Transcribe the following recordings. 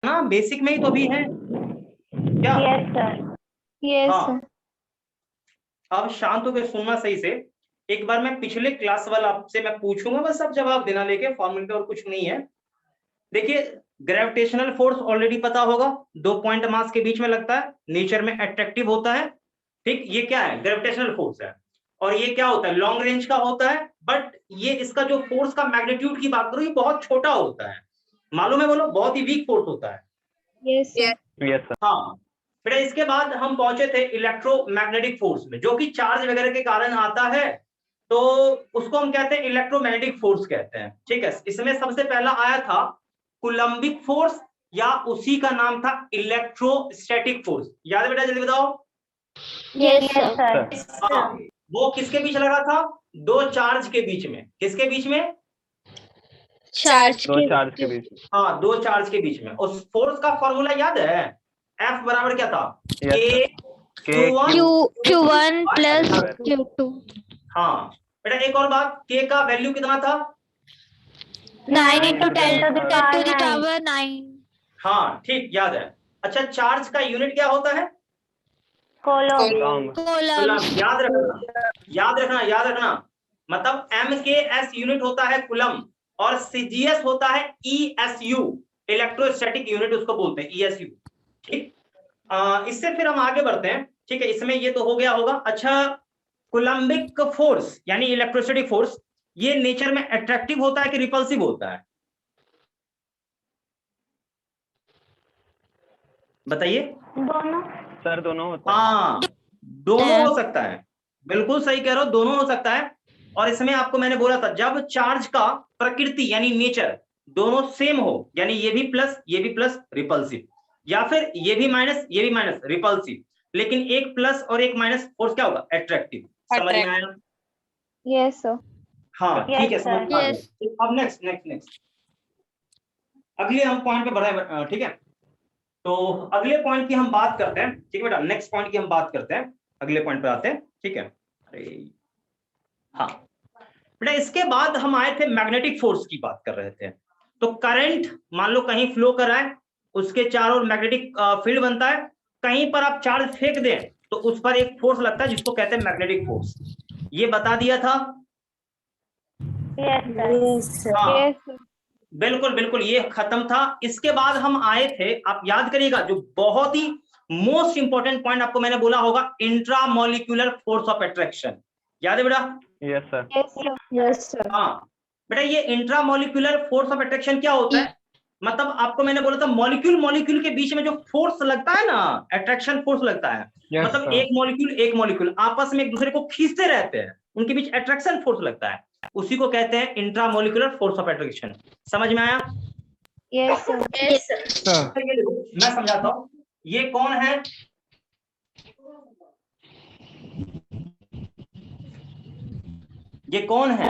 ना, बेसिक में ही तो अभी है क्या? Yes sir. यस हाँ, अब शांत होकर सुनना सही से। एक बार मैं पिछले क्लास वाला आपसे मैं पूछूंगा, बस आप जवाब देना लेके, फॉर्मूले और कुछ नहीं है। देखिए, ग्रेविटेशनल फोर्स ऑलरेडी पता होगा, 2 पॉइंट मास के बीच में लगता है, नेचर में अट्रैक्टिव होता है। ठीक, ये क्या है? ग्रेविटेशनल फोर्स है। और ये क्या होता है? लॉन्ग रेंज का होता है, बट ये इसका जो फोर्स का मैग्नीट्यूड की बात करूं, ये बहुत छोटा होता है। मालूम है? बोलो, बहुत ही वीक फोर्स होता है। Yes sir. Yes sir. हाँ बेटा, इसके बाद हम पहुंचे थे इलेक्ट्रोमैग्नेटिक फोर्स में, जो कि चार्ज वगैरह के कारण आता है, तो उसको हम कहते हैं इलेक्ट्रोमैग्नेटिक फोर्स कहते हैं। ठीक है, इसमें सबसे पहला आया था कुलम्बिक फोर्स, या उसी का नाम था इलेक्ट्रोस्टैटिक फोर्स। याद है बेटा? जल्दी बताओ। Yes sir. हाँ, वो किसके बीच लगा था? दो चार्ज के बीच में। किसके बीच में? चार्ज दो चार्ज के बीच में। हाँ, दो चार्ज के बीच में। उस फोर्स का फॉर्मूला याद है? F बराबर क्या था? Yes, K K Q1 plus Q2। हाँ बेटा, एक और बात, K का वैल्यू कितना था? 9 into 10 to the power 9। हाँ ठीक, याद है। अच्छा, चार्ज का यूनिट क्या होता है? कूलम। कूलम। याद रखना, याद रखना, याद रखना। मतलब MKS यूनिट होता है कूलम, और CGS होता है ESU, इलेक्ट्रोस्टैटिक यूनिट उसको बोलते हैं, ESU। ठीक, इससे फिर हम आगे बढ़ते हैं। ठीक है, इसमें ये तो हो गया होगा। अच्छा, कूलम्बिक फोर्स यानी इलेक्ट्रोस्टैटिक फोर्स, ये नेचर में अट्रैक्टिव होता है कि रिपल्सिव होता है? बताइए। दोनों। सर दोनों होता है। हाँ, दोनों हो सकता है, बिल्कुल सही कह रहे हो, दोनों हो सकता है। और इसमें आपको मैंने बोला था, जब चार्ज का प्रकृति यानी नेचर दोनों सेम हो, यानी ये भी प्लस रिपल्सिव, या फिर ये भी माइनस रिपल्सिव, लेकिन एक प्लस और एक माइनस फोर्स क्या होगा? अट्रैक्टिव। समझ में आया? Yes sir. हाँ ठीक है, समझ में आ Yes. गया। अब नेक्स्ट अगले हम पॉइंट पे बढ़े। ठीक है, तो अगले पॉइंट की हम बात करते हैं। ठीक है बेटा, नेक्स्ट पॉइंट की हम बात करते हैं, अगले पॉइंट पे आते हैं। ठीक है, अरे हाँ बेटा, इसके बाद हम आए थे मैग्नेटिक फोर्स की बात कर रहे थे। तो करंट मान लो कहीं फ्लो कर रहा है, उसके चारों ओर मैग्नेटिक फील्ड बनता है। कहीं पर आप चार्ज फेंक दें तो उस पर एक फोर्स लगता है, जिसको कहते हैं मैग्नेटिक फोर्स। ये बता दिया था। हाँ बिल्कुल बिल्कुल, ये खत्म था। इसके बाद हम आए थे, आप याद करिएगा, जो बहुत ही मोस्ट इंपॉर्टेंट पॉइंट आपको मैंने बोला होगा, इंट्रामोलिक्यूलर फोर्स ऑफ अट्रैक्शन। याद है बेटा? Yes sir. Yes sir. हाँ बेटा, ये इंट्रामोलिक्यूलर फोर्स ऑफ अट्रैक्शन क्या होता है? मतलब आपको मैंने बोला था, मॉलिक्यूल के बीच में जो फोर्स लगता है ना, अट्रैक्शन फोर्स लगता है। Yes, मतलब sir. एक मॉलिक्यूल आपस में एक दूसरे को खींचते रहते हैं, उनके बीच अट्रैक्शन फोर्स लगता है, उसी को कहते हैं इंट्रामोलिक्यूलर फोर्स ऑफ अट्रैक्शन। समझ में आया? Yes sir. ये देखो, मैं समझाता हूँ। ये कौन है? ये कौन है?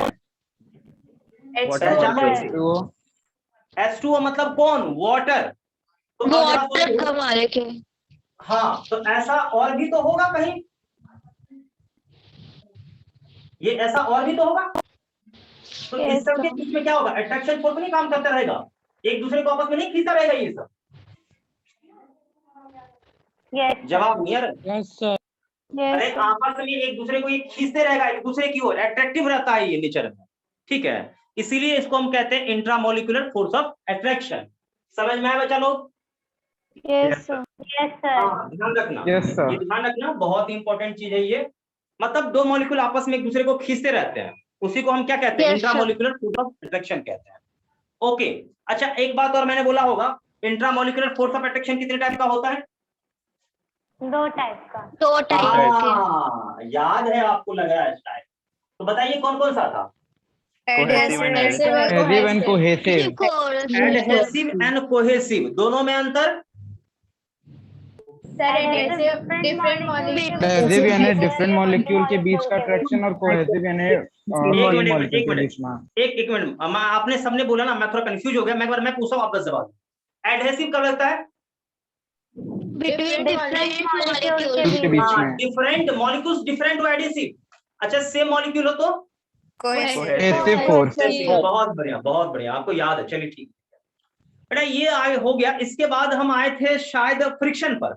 H2O मतलब कौन? वाटर। तो वाटर का मॉलिक्यूल। हाँ, तो ऐसा और भी तो होगा कहीं, ये ऐसा और भी तो होगा। तो इस सब के बीच में क्या होगा? अट्रैक्शन फोर्स नहीं काम करता रहेगा, एक दूसरे को आपस में नहीं खींचता रहेगा ये सब? जवाब नहीं यार। अरे आपस में एक दूसरे को ये खींचते रहेगा, एक दूसरे की ओर अट्रैक्टिव रहता है ये नेचर में। ठीक है, इसीलिए इसको हम कहते हैं इंट्रामोलिक्यूलर फोर्स ऑफ अट्रैक्शन। समझ में आया बच्चा लोग? Yes sir. ध्यान रखना, ये ध्यान रखना, बहुत इंपॉर्टेंट चीज है ये। मतलब दो मॉलिक्यूल आपस में एक दूसरे को खींचते रहते हैं, उसी को हम क्या कहते हैं? इंट्रामोलिक्यूलर फोर्स ऑफ अट्रैक्शन कहते हैं। ओके, अच्छा एक बात और मैंने बोला होगा, इंट्रामोलिक्यूलर फोर्स ऑफ अट्रैक्शन कितने टाइप का होता है? दो टाइप। याद है आपको, लग रहा है शायद। तो बताइए कौन कौन सा था? Cohesive and adhesive and cohesive, दोनों में अंतर? एडहेसिव यानी डिफरेंट मॉलिक्यूल के बीच का अट्रैक्शन, और कोहेसिव यानी मॉलिक्यूल के बीच में। एक मिनट, आपने सबने बोला ना, मैं थोड़ा कंफ्यूज हो गया। मैं एक बार मैं पूछा हूँ, आपका जवाब। एडहेसिव कब लगता है? डिफरेंट मॉलिक्यूल्स, डिफरेंट हो एडहेसिव। अच्छा, सेम मॉलिक्यूल हो तो कोहेसिव फोर्स। बहुत बढ़िया, बहुत बढ़िया, आपको याद है। चलिए ठीक है, बेटा ये आए हो गया। इसके बाद हम आए थे शायद फ्रिक्शन पर।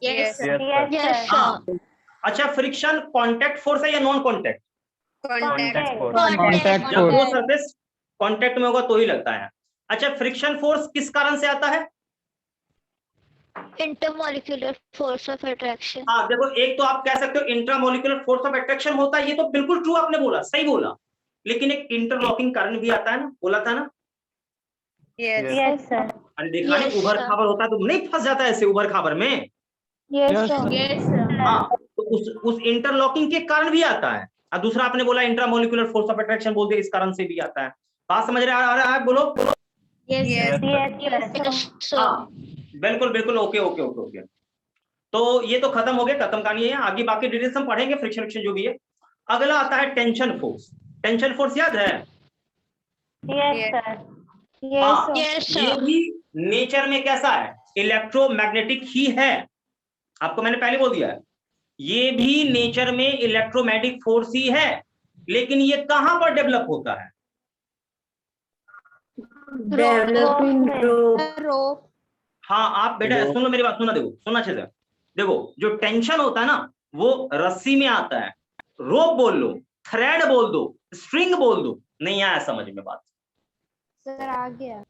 Yes, sir. Yes, हाँ, sir. अच्छा फ्रिक्शन कांटेक्ट फोर्स है या non contact? Contact force. Contact जब वो force. सरफेस कांटेक्ट में होगा तो ही लगता है। अच्छा फ्रिक्शन फोर्स किस कारण से आता है? Intermolecular force of attraction. हाँ देखो, एक तो आप कह सकते हो इंट्रामोलिकुलर फोर्स ऑफ अट्रैक्शन होता है, ये तो बिल्कुल ट्रू आपने बोला, सही बोला, लेकिन एक इंटरलॉकिंग कारण भी आता है ना, बोला था ना? Yes. Yes, sir. अरे देखा नहीं, Yes, उभर sir. खाबर होता है तो नहीं फंस जाता है ऐसे उभर खाबर में। Yes, Yes, sir. sir. Yes, sir. हाँ, तो उस इंटरलॉकिंग के कारण भी आता है। और दूसरा आपने बोला इंट्रामोलिकुलर फोर्स ऑफ अट्रैक्शन, बोल दिया इस कारण से भी आता है। बात समझ रहे आ रहा है? बोलो। Yes, Yes, sir. Yes, sir. हाँ बिल्कुल बिल्कुल, ओके ओके ओके ओके। तो ये तो खत्म हो गया, खत्म कहानी है। आगे बाकी डिटेल्स हम पढ़ेंगे, फ्रिक्शन जो भी है। अगला आता है टेंशन फोर्स। टेंशन फोर्स याद है? Yes, sir. हाँ, Yes, ये sir. भी नेचर में कैसा है? इलेक्ट्रोमैग्नेटिक ही है। आपको मैंने पहले बोल दिया है, ये भी नेचर में इलेक्ट्रोमैग्नेटिक फोर्स ही है, लेकिन ये कहां पर डेवलप होता है? Rope. हाँ आप बेटा सुन लो मेरी बात, सुना, देखो सुना अच्छे से। देखो जो टेंशन होता है ना, वो रस्सी में आता है। रोप बोल लो, थ्रेड बोल दो, स्ट्रिंग बोल दो, नहीं आया समझ में बात? सर आ गया।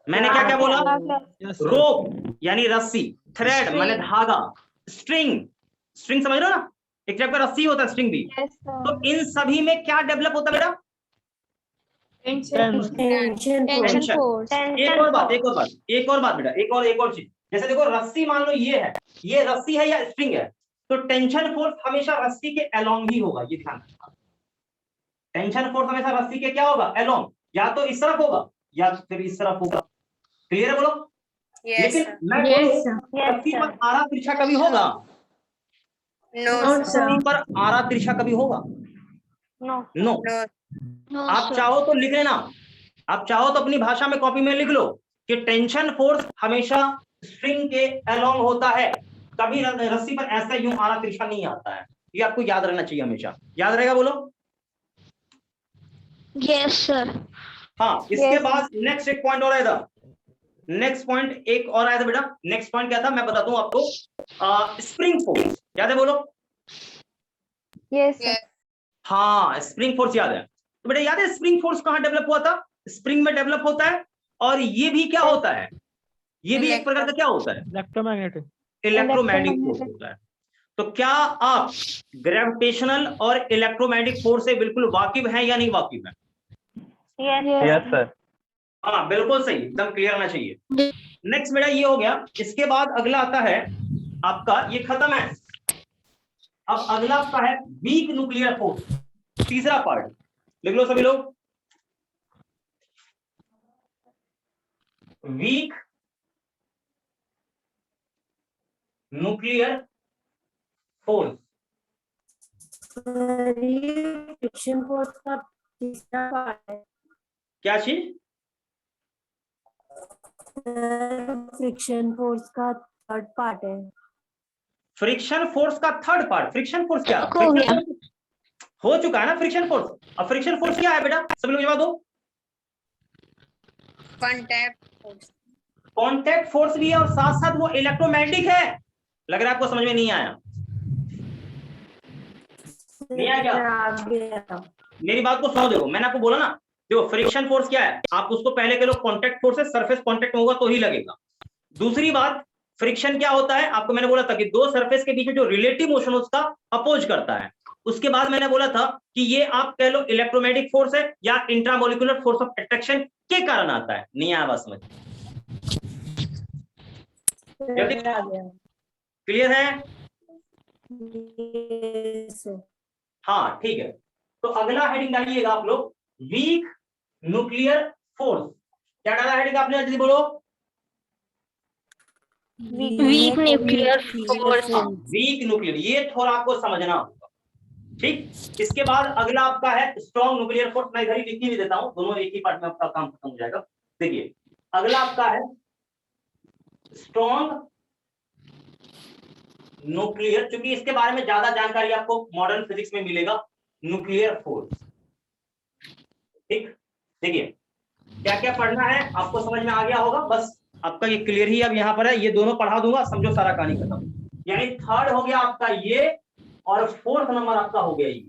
मैंने क्या क्या बोला? Yes, sir. रोप यानी रस्सी, थ्रेड माने धागा, स्ट्रिंग, स्ट्रिंग समझ रहे हो ना, एक टाइप का रस्सी होता है स्ट्रिंग भी। तो इन सभी में क्या डेवलप होता है बेटा? Tension force. एक और बात बेटा, एक और चीज। जैसे देखो रस्सी मान लो ये है, ये रस्सी है या स्ट्रिंग है, तो टेंशन फोर्स हमेशा रस्सी के अलोंग ही होगा, ये ध्यान रखना। टेंशन फोर्स हमेशा रस्सी के क्या होगा? अलोंग, या तो इस तरफ होगा या फिर इस तरफ होगा। क्लियर है बोलो? Yes, लेकिन sir. मैं बोलूं रस्सी पर आरा तिरछा कभी होगा? No, sir. रस्सी पर आरा तिरछा कभी होगा? No. नो। No, आप sir. चाहो तो लिख लेना, आप चाहो तो अपनी भाषा में कॉपी में लिख लो कि टेंशन फोर्स हमेशा स्ट्रिंग के अलोंग होता है, कभी रस्सी पर ऐसा यूं आरा तिरछा नहीं आता है। ये आपको याद रहना चाहिए, हमेशा याद रहेगा। बोलो। Yes, sir. हाँ, इसके बाद नेक्स्ट एक पॉइंट और आया था, नेक्स्ट पॉइंट एक और आया था बेटा। नेक्स्ट पॉइंट क्या था मैं बताता हूं आपको। स्प्रिंग फोर्स याद है? बोलो। Yes, sir. हाँ स्प्रिंग फोर्स याद है। तो बेटा याद है स्प्रिंग फोर्स कहां डेवलप हुआ था? स्प्रिंग में डेवलप होता है। और ये भी क्या होता है? ये भी एक प्रकार का क्या होता है? Electromagnetic. इलेक्ट्रोमैग्नेटिक फोर्स होता है। तो क्या आप ग्रेविटेशनल और इलेक्ट्रोमैग्नेटिक फोर्स से बिल्कुल वाकिफ हैं या नहीं वाकिफ हैं? Yes, sir. हाँ बिल्कुल सही, एकदम क्लियर होना चाहिए। नेक्स्ट बेटा ये हो गया। इसके बाद अगला आता है आपका, ये खत्म है। अब अगला आपका है वीक न्यूक्लियर फोर्स, तीसरा पार्ट। लिख लो सभी लोग, weak nuclear force. Friction force का तीसरा पार्ट है। क्या चीज? फ्रिक्शन फोर्स का थर्ड पार्ट है। फ्रिक्शन फोर्स का थर्ड पार्ट? फ्रिक्शन फोर्स क्या हो गया। हो चुका है ना फ्रिक्शन फोर्स। अब फ्रिक्शन फोर्स क्या है बेटा, सभी लोग जवाब दो। Contact force. कांटेक्ट फोर्स भी है और साथ साथ वो इलेक्ट्रोमैग्नेटिक है। लग रहा है आपको समझ में नहीं आया? नहीं आया क्या? मेरी बात को सुनो, देखो मैंने आपको बोला ना, देखो फ्रिक्शन फोर्स क्या है, आप उसको पहले के लोग कांटेक्ट फोर्स है, सरफेस कांटेक्ट होगा तो ही लगेगा। दूसरी बात, फ्रिक्शन क्या होता है आपको मैंने बोला था कि दो सरफेस के बीच में जो रिलेटिव मोशन उसका अपोज करता है। उसके बाद मैंने बोला था कि ये आप कह लो इलेक्ट्रोमैग्नेटिक फोर्स है या इंट्रामोलिकुलर फोर्स ऑफ अट्रैक्शन के कारण आता है। नहीं आया बात समझ? क्लियर है? हाँ ठीक है। तो अगला हेडिंग डालिएगा आप लोग, वीक न्यूक्लियर फोर्स। क्या डाला हेडिंग आपने? जल्दी बोलो। Weak nuclear force. Weak nuclear, ये थोड़ा आपको समझना होगा, ठीक। इसके बाद अगला आपका है स्ट्रॉन्ग न्यूक्लियर फोर्स। मैं इधर ही लिख भी देता हूं, दोनों एक ही पार्ट में आपका काम खत्म हो जाएगा। देखिए अगला आपका है स्ट्रॉन्ग न्यूक्लियर, क्योंकि इसके बारे में ज्यादा जानकारी आपको मॉडर्न फिजिक्स में मिलेगा, न्यूक्लियर फोर्स। ठीक, देखिए क्या क्या पढ़ना है आपको समझ में आ गया होगा, बस आपका ये क्लियर ही अब यहाँ पर है, ये दोनों पढ़ा दूंगा, समझो सारा कहानी खत्म। यानी थर्ड हो गया आपका ये, और फोर्थ नंबर आपका हो गया ये।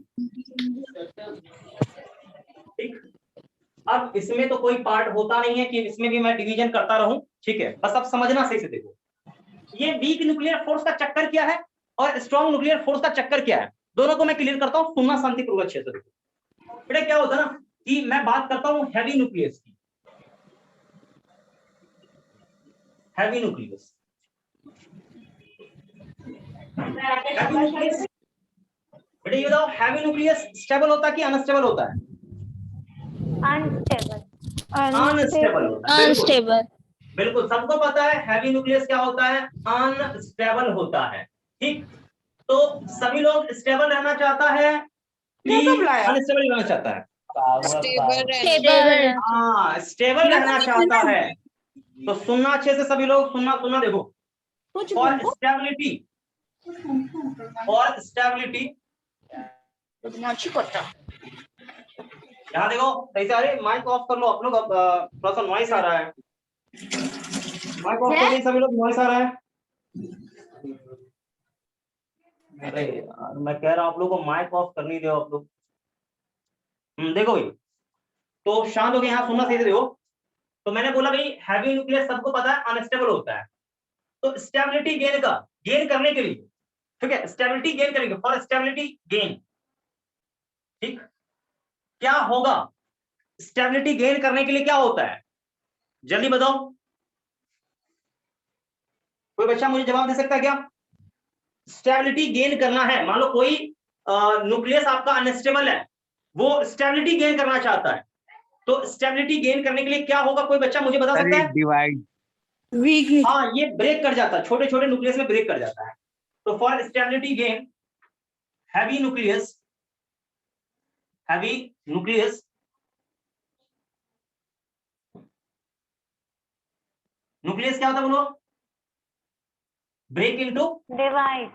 ठीक, अब इसमें तो कोई पार्ट होता नहीं है कि इसमें भी मैं डिवीजन करता रहूं, ठीक है, बस अब समझना सही से देखो, ये वीक न्यूक्लियर फोर्स का चक्कर क्या है और स्ट्रॉन्ग न्यूक्लियर फोर्स का चक्कर क्या है, दोनों को मैं क्लियर करता हूं, सुनना शांतिपूर्वक अच्छे से देखो। बेटा क्या होता है ना कि मैं बात करता हूं हैवी न्यूक्लियस की, हैवी न्यूक्लियस, बेटा ये बताओ हैवी न्यूक्लियस स्टेबल होता है कि अनस्टेबल होता है? Unstable. अनस्टेबल होता है, बिल्कुल Unstable. बिल्कुल, सबको पता है हैवी न्यूक्लियस क्या होता है, अनस्टेबल होता है। ठीक, तो सभी लोग स्टेबल रहना चाहता है कि अनस्टेबल रहना चाहता है? Stable. हाँ, स्टेबल रहना चाहता है। तो सुनना अच्छे से सभी लोग, सुनना सुनना देखो, फॉर स्टेबिलिटी, फॉर स्टेबिलिटी, यहाँ देखो सही से, अरे माइक ऑफ कर लो आप लोग, अब थोड़ा सा नॉइस आ रहा है, माइक ऑफ कर लीजिए सभी लोग, नॉइस आ रहा है। अरे यार मैं कह रहा हूँ आप लोग को माइक ऑफ करनी दो आप लोग। देखो भाई, तो शांत हो गए, यहाँ सुनना सही से देखो। तो मैंने बोला भाई हैवी न्यूक्लियस सबको पता है अनस्टेबल होता है, तो स्टेबिलिटी गेन करने के लिए, ठीक है, स्टेबिलिटी गेन करेंगे, फॉर स्टेबिलिटी गेन, ठीक, क्या होगा स्टेबिलिटी गेन करने के लिए, क्या होता है जल्दी बताओ, कोई बच्चा मुझे जवाब दे सकता है क्या? स्टेबिलिटी गेन करना है, मान लो कोई न्यूक्लियस आपका अनस्टेबल है, वो स्टेबिलिटी गेन करना चाहता है, तो स्टेबिलिटी गेन करने के लिए क्या होगा, कोई बच्चा मुझे बता सकता है? डिवाइड, हाँ, ये ब्रेक कर जाता है, छोटे छोटे न्यूक्लियस में ब्रेक कर जाता है। तो for stability gain heavy nucleus, heavy nucleus nucleus क्या होता है बोलो? Break into, Divide.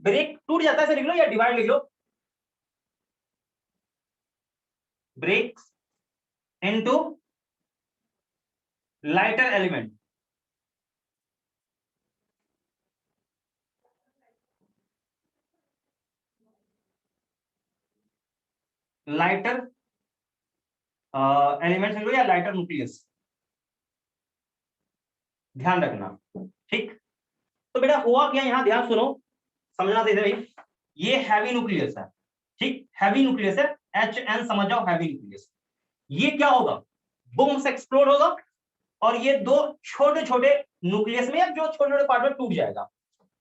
ब्रेक टूट जाता है, ऐसे लिख लो या डिवाइड लिख लो, break into lighter element, lighter element लिख लो या लाइटर न्यूक्लियस, ध्यान रखना। ठीक, तो बेटा हुआ क्या, यहां ध्यान सुनो, समझना चाहिए भाई, ये हैवी न्यूक्लियस है, ठीक, हैवी न्यूक्लियस है, HN समझ जाओ, हैवी न्यूक्लियस, ये क्या होगा, बूम से एक्सप्लोड होगा, और ये दो छोटे छोटे न्यूक्लियस में, जो छोटे छोटे पार्ट में टूट जाएगा।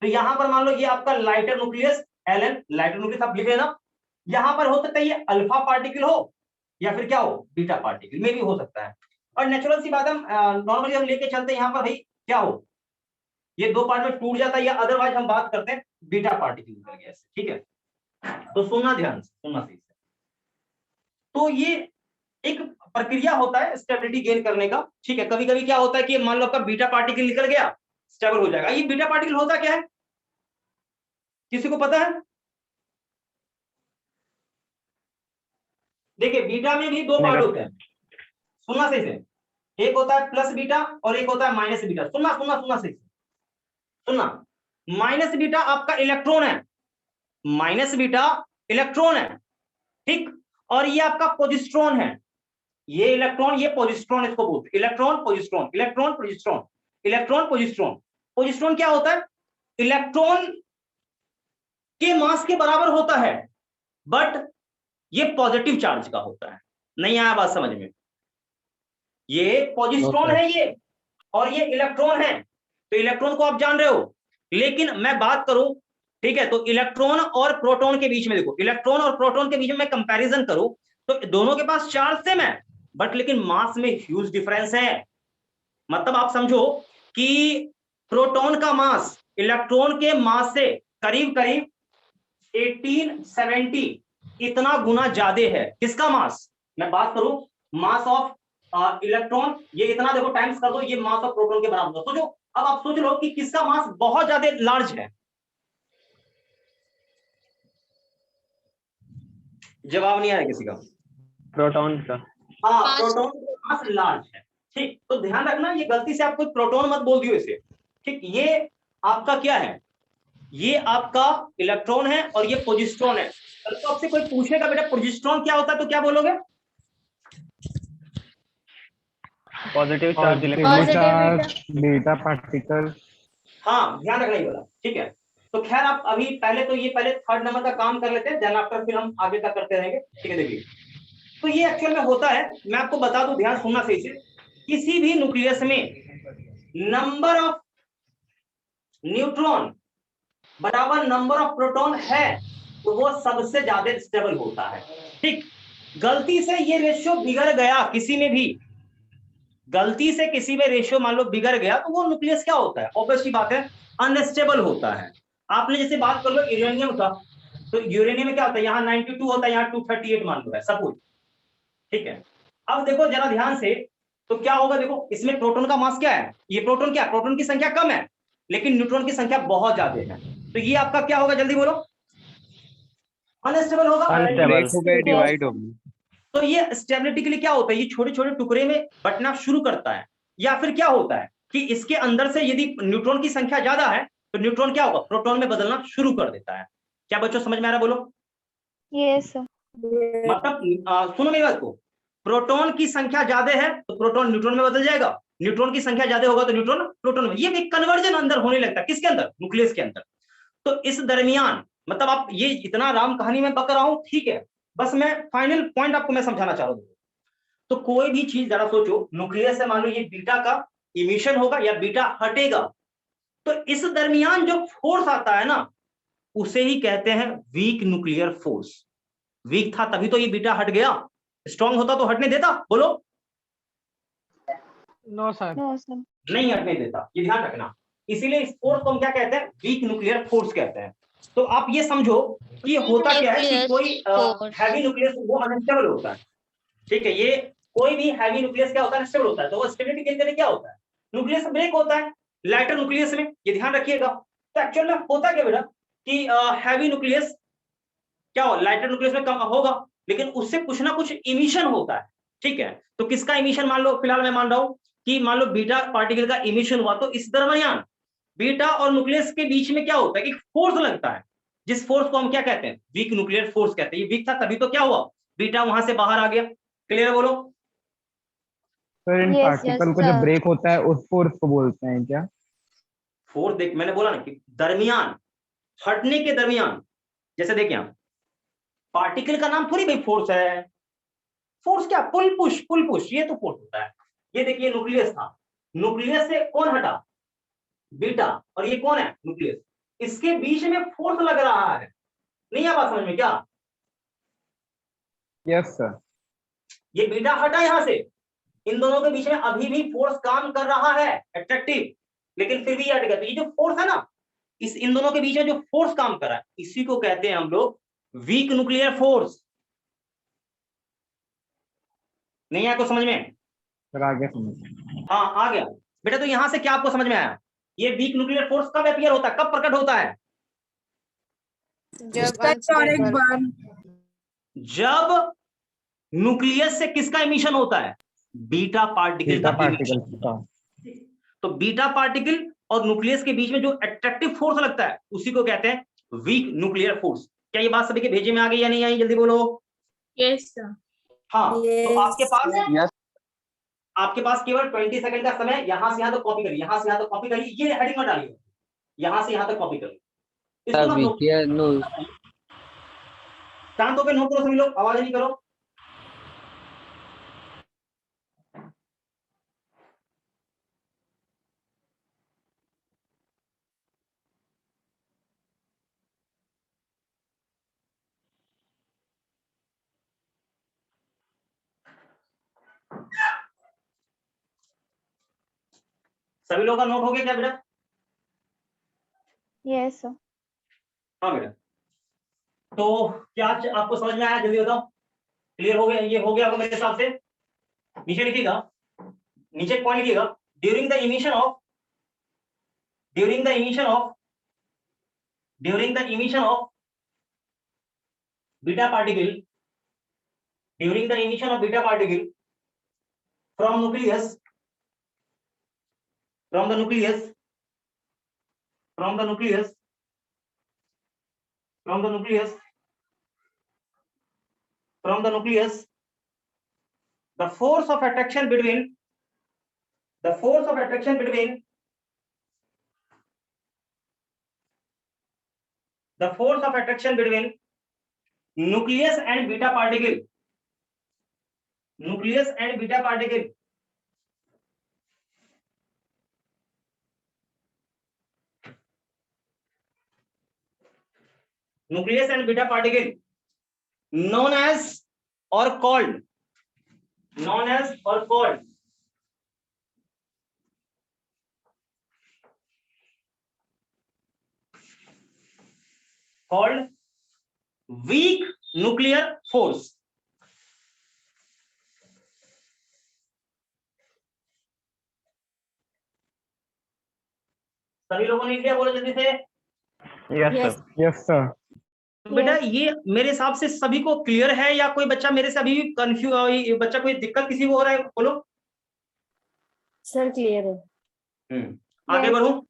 तो यहां पर मान लो ये आपका lighter nucleus, LN lighter nucleus आप लिख लेना, यहां पर हो सकता है ये अल्फा पार्टिकल हो या फिर क्या हो, बीटा पार्टिकल में भी हो सकता है, और नेचुरल सी बात है, नॉर्मली हम लेके चलते हैं यहाँ पर भाई क्या हो, ये दो पार्ट में टूट जाता है, या अदरवाइज हम बात करते हैं बीटा पार्टिकल निकल गया, ठीक है। तो सुनना ध्यान से, सुनना सही से, तो ये एक प्रक्रिया होता है स्टेबिलिटी गेन करने का, ठीक है। कभी कभी क्या होता है कि मान लो आपका बीटा पार्टिकल निकल गया, स्टेबल हो जाएगा। ये बीटा पार्टिकल होता क्या है, किसी को पता है? देखिए बीटा में भी दो पार्ट होते हैं, सुनना सही से, एक होता है प्लस बीटा और एक होता है माइनस बीटा, सुनना सुनना सुनना सही से, सुनना, माइनस बीटा आपका इलेक्ट्रॉन है, माइनस बीटा इलेक्ट्रॉन है, ठीक, और ये आपका पोजिस्ट्रॉन है, ये इलेक्ट्रॉन, ये पोजिस्ट्रॉन, इसको बोलते हैं इलेक्ट्रॉन पोजिस्ट्रॉन, इलेक्ट्रॉन पोजिस्ट्रॉन, इलेक्ट्रॉन पोजिस्ट्रॉन। पोजिस्ट्रॉन क्या होता है, इलेक्ट्रॉन के मास के बराबर होता है, बट ये पॉजिटिव चार्ज का होता है, नहीं आया बात समझ में, ये पोजिस्ट्रॉन है ये, और ये इलेक्ट्रॉन है, तो इलेक्ट्रॉन को आप जान रहे हो, लेकिन मैं बात करूं, ठीक है, तो इलेक्ट्रॉन और प्रोटॉन के बीच में देखो, इलेक्ट्रॉन और प्रोटॉन के बीच में मैं कंपैरिजन करूं तो दोनों के पास चार्ज सेम है, बट लेकिन मास में ह्यूज डिफरेंस है। मतलब आप समझो कि प्रोटॉन का मास इलेक्ट्रॉन के मास से करीब करीब 1870 इतना गुना ज्यादा है। किसका मास, मैं बात करूं मास ऑफ इलेक्ट्रॉन, ये इतना देखो टाइम्स कर दो, ये मास ऑफ प्रोटॉन के बराबर। सोचो, अब आप सोच लो कि किसका मास बहुत ज्यादा लार्ज है, जवाब नहीं आ रहा किसी का, प्रोटॉन का। हाँ प्रोटॉन, मास लार्ज है। ठीक, तो ध्यान रखना ये गलती से आप कोई प्रोटॉन मत बोल दियो इसे। ठीक, ये आपका क्या है, ये आपका इलेक्ट्रॉन है और ये पोजिस्ट्रॉन है। तो आपसे कोई पूछेगा बेटा पोजिस्ट्रॉन क्या होता है, तो क्या बोलोगे? Positive charge beta particle. हाँ, ध्यान रखना ये वाला, ठीक है। तो खैर आप अभी पहले तो ये पहले थर्ड नंबर का काम कर लेते हैं, देन आफ्टर फिर हम आगे तक करते रहेंगे। ठीक है, देखिए तो ये एक्चुअल में होता है, मैं आपको बता दूं, ध्यान सुनना सही से। किसी भी न्यूक्लियस में नंबर ऑफ न्यूट्रॉन बराबर नंबर ऑफ प्रोटॉन है तो वो सबसे ज्यादा स्टेबल होता है। ठीक, गलती से ये रेशियो बिगड़ गया किसी में भी, गलती से किसी में रेशियो मान लो बिगड़ गया तो वो न्यूक्लियस क्या होता है, ऑब्वियसली बात है अनस्टेबल होता है। आपने जैसे बात कर लो यूरेनियम का, तो यूरेनियम में क्या होता है, यहाँ 92 होता है, यहाँ 238 मान लो है सपोज। ठीक है, अब देखो जरा ध्यान से, तो क्या होगा, देखो इसमें प्रोटॉन का मास क्या है, ये प्रोटॉन क्या है, प्रोटॉन की संख्या कम है लेकिन न्यूट्रॉन की संख्या बहुत ज्यादा है, तो ये आपका क्या होगा, जल्दी बोलो, अनस्टेबल होगा। डिवाइड होगी। तो ये स्टेबिलिटी के लिए क्या होता है, ये छोटे छोटे टुकड़े में बंटना शुरू करता है, या फिर क्या होता है कि इसके अंदर से यदि न्यूट्रॉन की संख्या ज्यादा है तो न्यूट्रॉन क्या होगा, प्रोटॉन में बदलना शुरू कर देता है। क्या बच्चों समझ में आ रहा है, बोलो? Yes, sir. मतलब सुनो मेरी बात को, प्रोटॉन की संख्या ज्यादा है तो प्रोटॉन न्यूट्रॉन में बदल जाएगा, न्यूट्रॉन की संख्या ज्यादा होगा तो न्यूट्रॉन प्रोटॉन में, ये एक कन्वर्जन अंदर होने लगता है, किसके अंदर, न्यूक्लियस के अंदर। तो इस दरमियान, मतलब आप ये इतना राम कहानी में बक रहा हूं, ठीक है, बस मैं फाइनल पॉइंट आपको मैं समझाना चाह रहा हूं। तो कोई भी चीज जरा सोचो, न्यूक्लियस से मान लो ये बीटा का इमिशन होगा या बीटा हटेगा, तो इस दरमियान जो फोर्स आता है ना उसे ही कहते हैं वीक न्यूक्लियर फोर्स। वीक था तभी तो ये बीटा हट गया, स्ट्रांग होता तो हटने देता, बोलो? No sir. No, sir. नहीं हटने देता, ये ध्यान रखना। इसीलिए इस फोर्स को हम क्या कहते हैं, वीक न्यूक्लियर फोर्स कहते हैं। तो आप ये समझो कि होता क्या है कि कोई हैवी न्यूक्लियस वो अनस्टेबल होता है। ठीक है, ये कोई भी हैवी न्यूक्लियस क्या होता है, अनस्टेबल होता है, तो वो स्टेबिलिटी गेन करने क्या होता है, न्यूक्लियस ब्रेक होता है लाइटर न्यूक्लियस में, ये ध्यान रखिएगा। तो एक्चुअल में होता क्या बेटा कि हैवी न्यूक्लियस क्या हो, लाइटर न्यूक्लियस में कम होगा लेकिन उससे कुछ ना कुछ इमिशन होता है। ठीक है, तो किसका इमिशन, मान लो फिलहाल मैं मान रहा हूं कि मान लो बीटा पार्टिकल का इमिशन हुआ, तो इस दरमियान बीटा और न्यूक्लियस के बीच में क्या होता है कि फोर्स लगता है, जिस फोर्स को हम क्या कहते हैं, वीक न्यूक्लियर फोर्स कहते हैं। ये वीक था तभी तो क्या हुआ, बीटा वहां से बाहर आ गया। क्लियर, बोलो? सर इन Yes, पार्टिकल yes, को जब sir. ब्रेक होता है उस फोर्स को बोलते हैं क्या? फोर्स देख, मैंने बोला ना कि दरमियान, हटने के दरमियान, जैसे देखिए आप पार्टिकल का नाम थोड़ी भाई फोर्स है, फोर्स क्या, पुल पुश, ये तो फोर्स होता है। ये देखिए न्यूक्लियस था, न्यूक्लियस से कौन हटा, बीटा, और ये कौन है, न्यूक्लियस, इसके बीच में फोर्स लग रहा है, नहीं आ बात समझ में क्या? Yes sir. ये बीटा हटा यहां से, इन दोनों के बीच में अभी भी फोर्स काम कर रहा है अट्रैक्टिव, लेकिन फिर भी हट गया। तो ये जो फोर्स है ना, इन दोनों के बीच में जो फोर्स काम कर रहा है इसी को कहते हैं हम लोग वीक न्यूक्लियर फोर्स। नहीं आया कुछ समझ में? सर आगे समझ। हाँ आ गया बेटा। तो यहां से क्या आपको समझ में आया, ये वीक न्यूक्लियर फोर्स कब अपीयर होता है, कब प्रकट होता है? जब न्यूक्लियस से किसका इमिशन होता है, बीटा पार्टिकल का इमिशन। तो बीटा पार्टिकल और न्यूक्लियस के बीच में जो अट्रैक्टिव फोर्स लगता है उसी को कहते हैं वीक न्यूक्लियर फोर्स। क्या ये बात सभी के भेजे में आ गई या नहीं आई, जल्दी बोलो? Yes sir. हाँ, तो Yes. आपके पास केवल 20 सेकंड का समय, यहां से यहां तक कॉपी करिए, यहां से यहां तक कॉपी करिए, ये हेडिंग मत डालिए, यहां से यहां तक कॉपी करिए, इसको मत नोट, शांत होकर नोट करो सभी लोग, आवाज नहीं करो। सभी लोगों का नोट हो गया क्या बेटा? Yes, sir. हाँ बेटा, तो क्या आपको समझ में आया, जल्दी बताओ? क्लियर हो गया, ये हो गया होगा मेरे हिसाब से। नीचे लिखिएगा, नीचे पॉइंट लिखिएगा, during the emission of beta particle, from nucleus, from the nucleus, from the nucleus, from the nucleus, from the nucleus, the force of attraction between, the force of attraction between, the force of attraction between nucleus and beta particle, nucleus and beta particle, nucleus and beta particle, known as or called, known as or called called weak nuclear force. सभी लोगों ने लिया, बोलो जल्दी से। Yes sir. तो बेटा ये मेरे हिसाब से सभी को क्लियर है, या कोई बच्चा मेरे से अभी भी कंफ्यूज, बच्चा कोई दिक्कत किसी को हो रहा है, बोलो। सर क्लियर है। आगे बढ़ूं,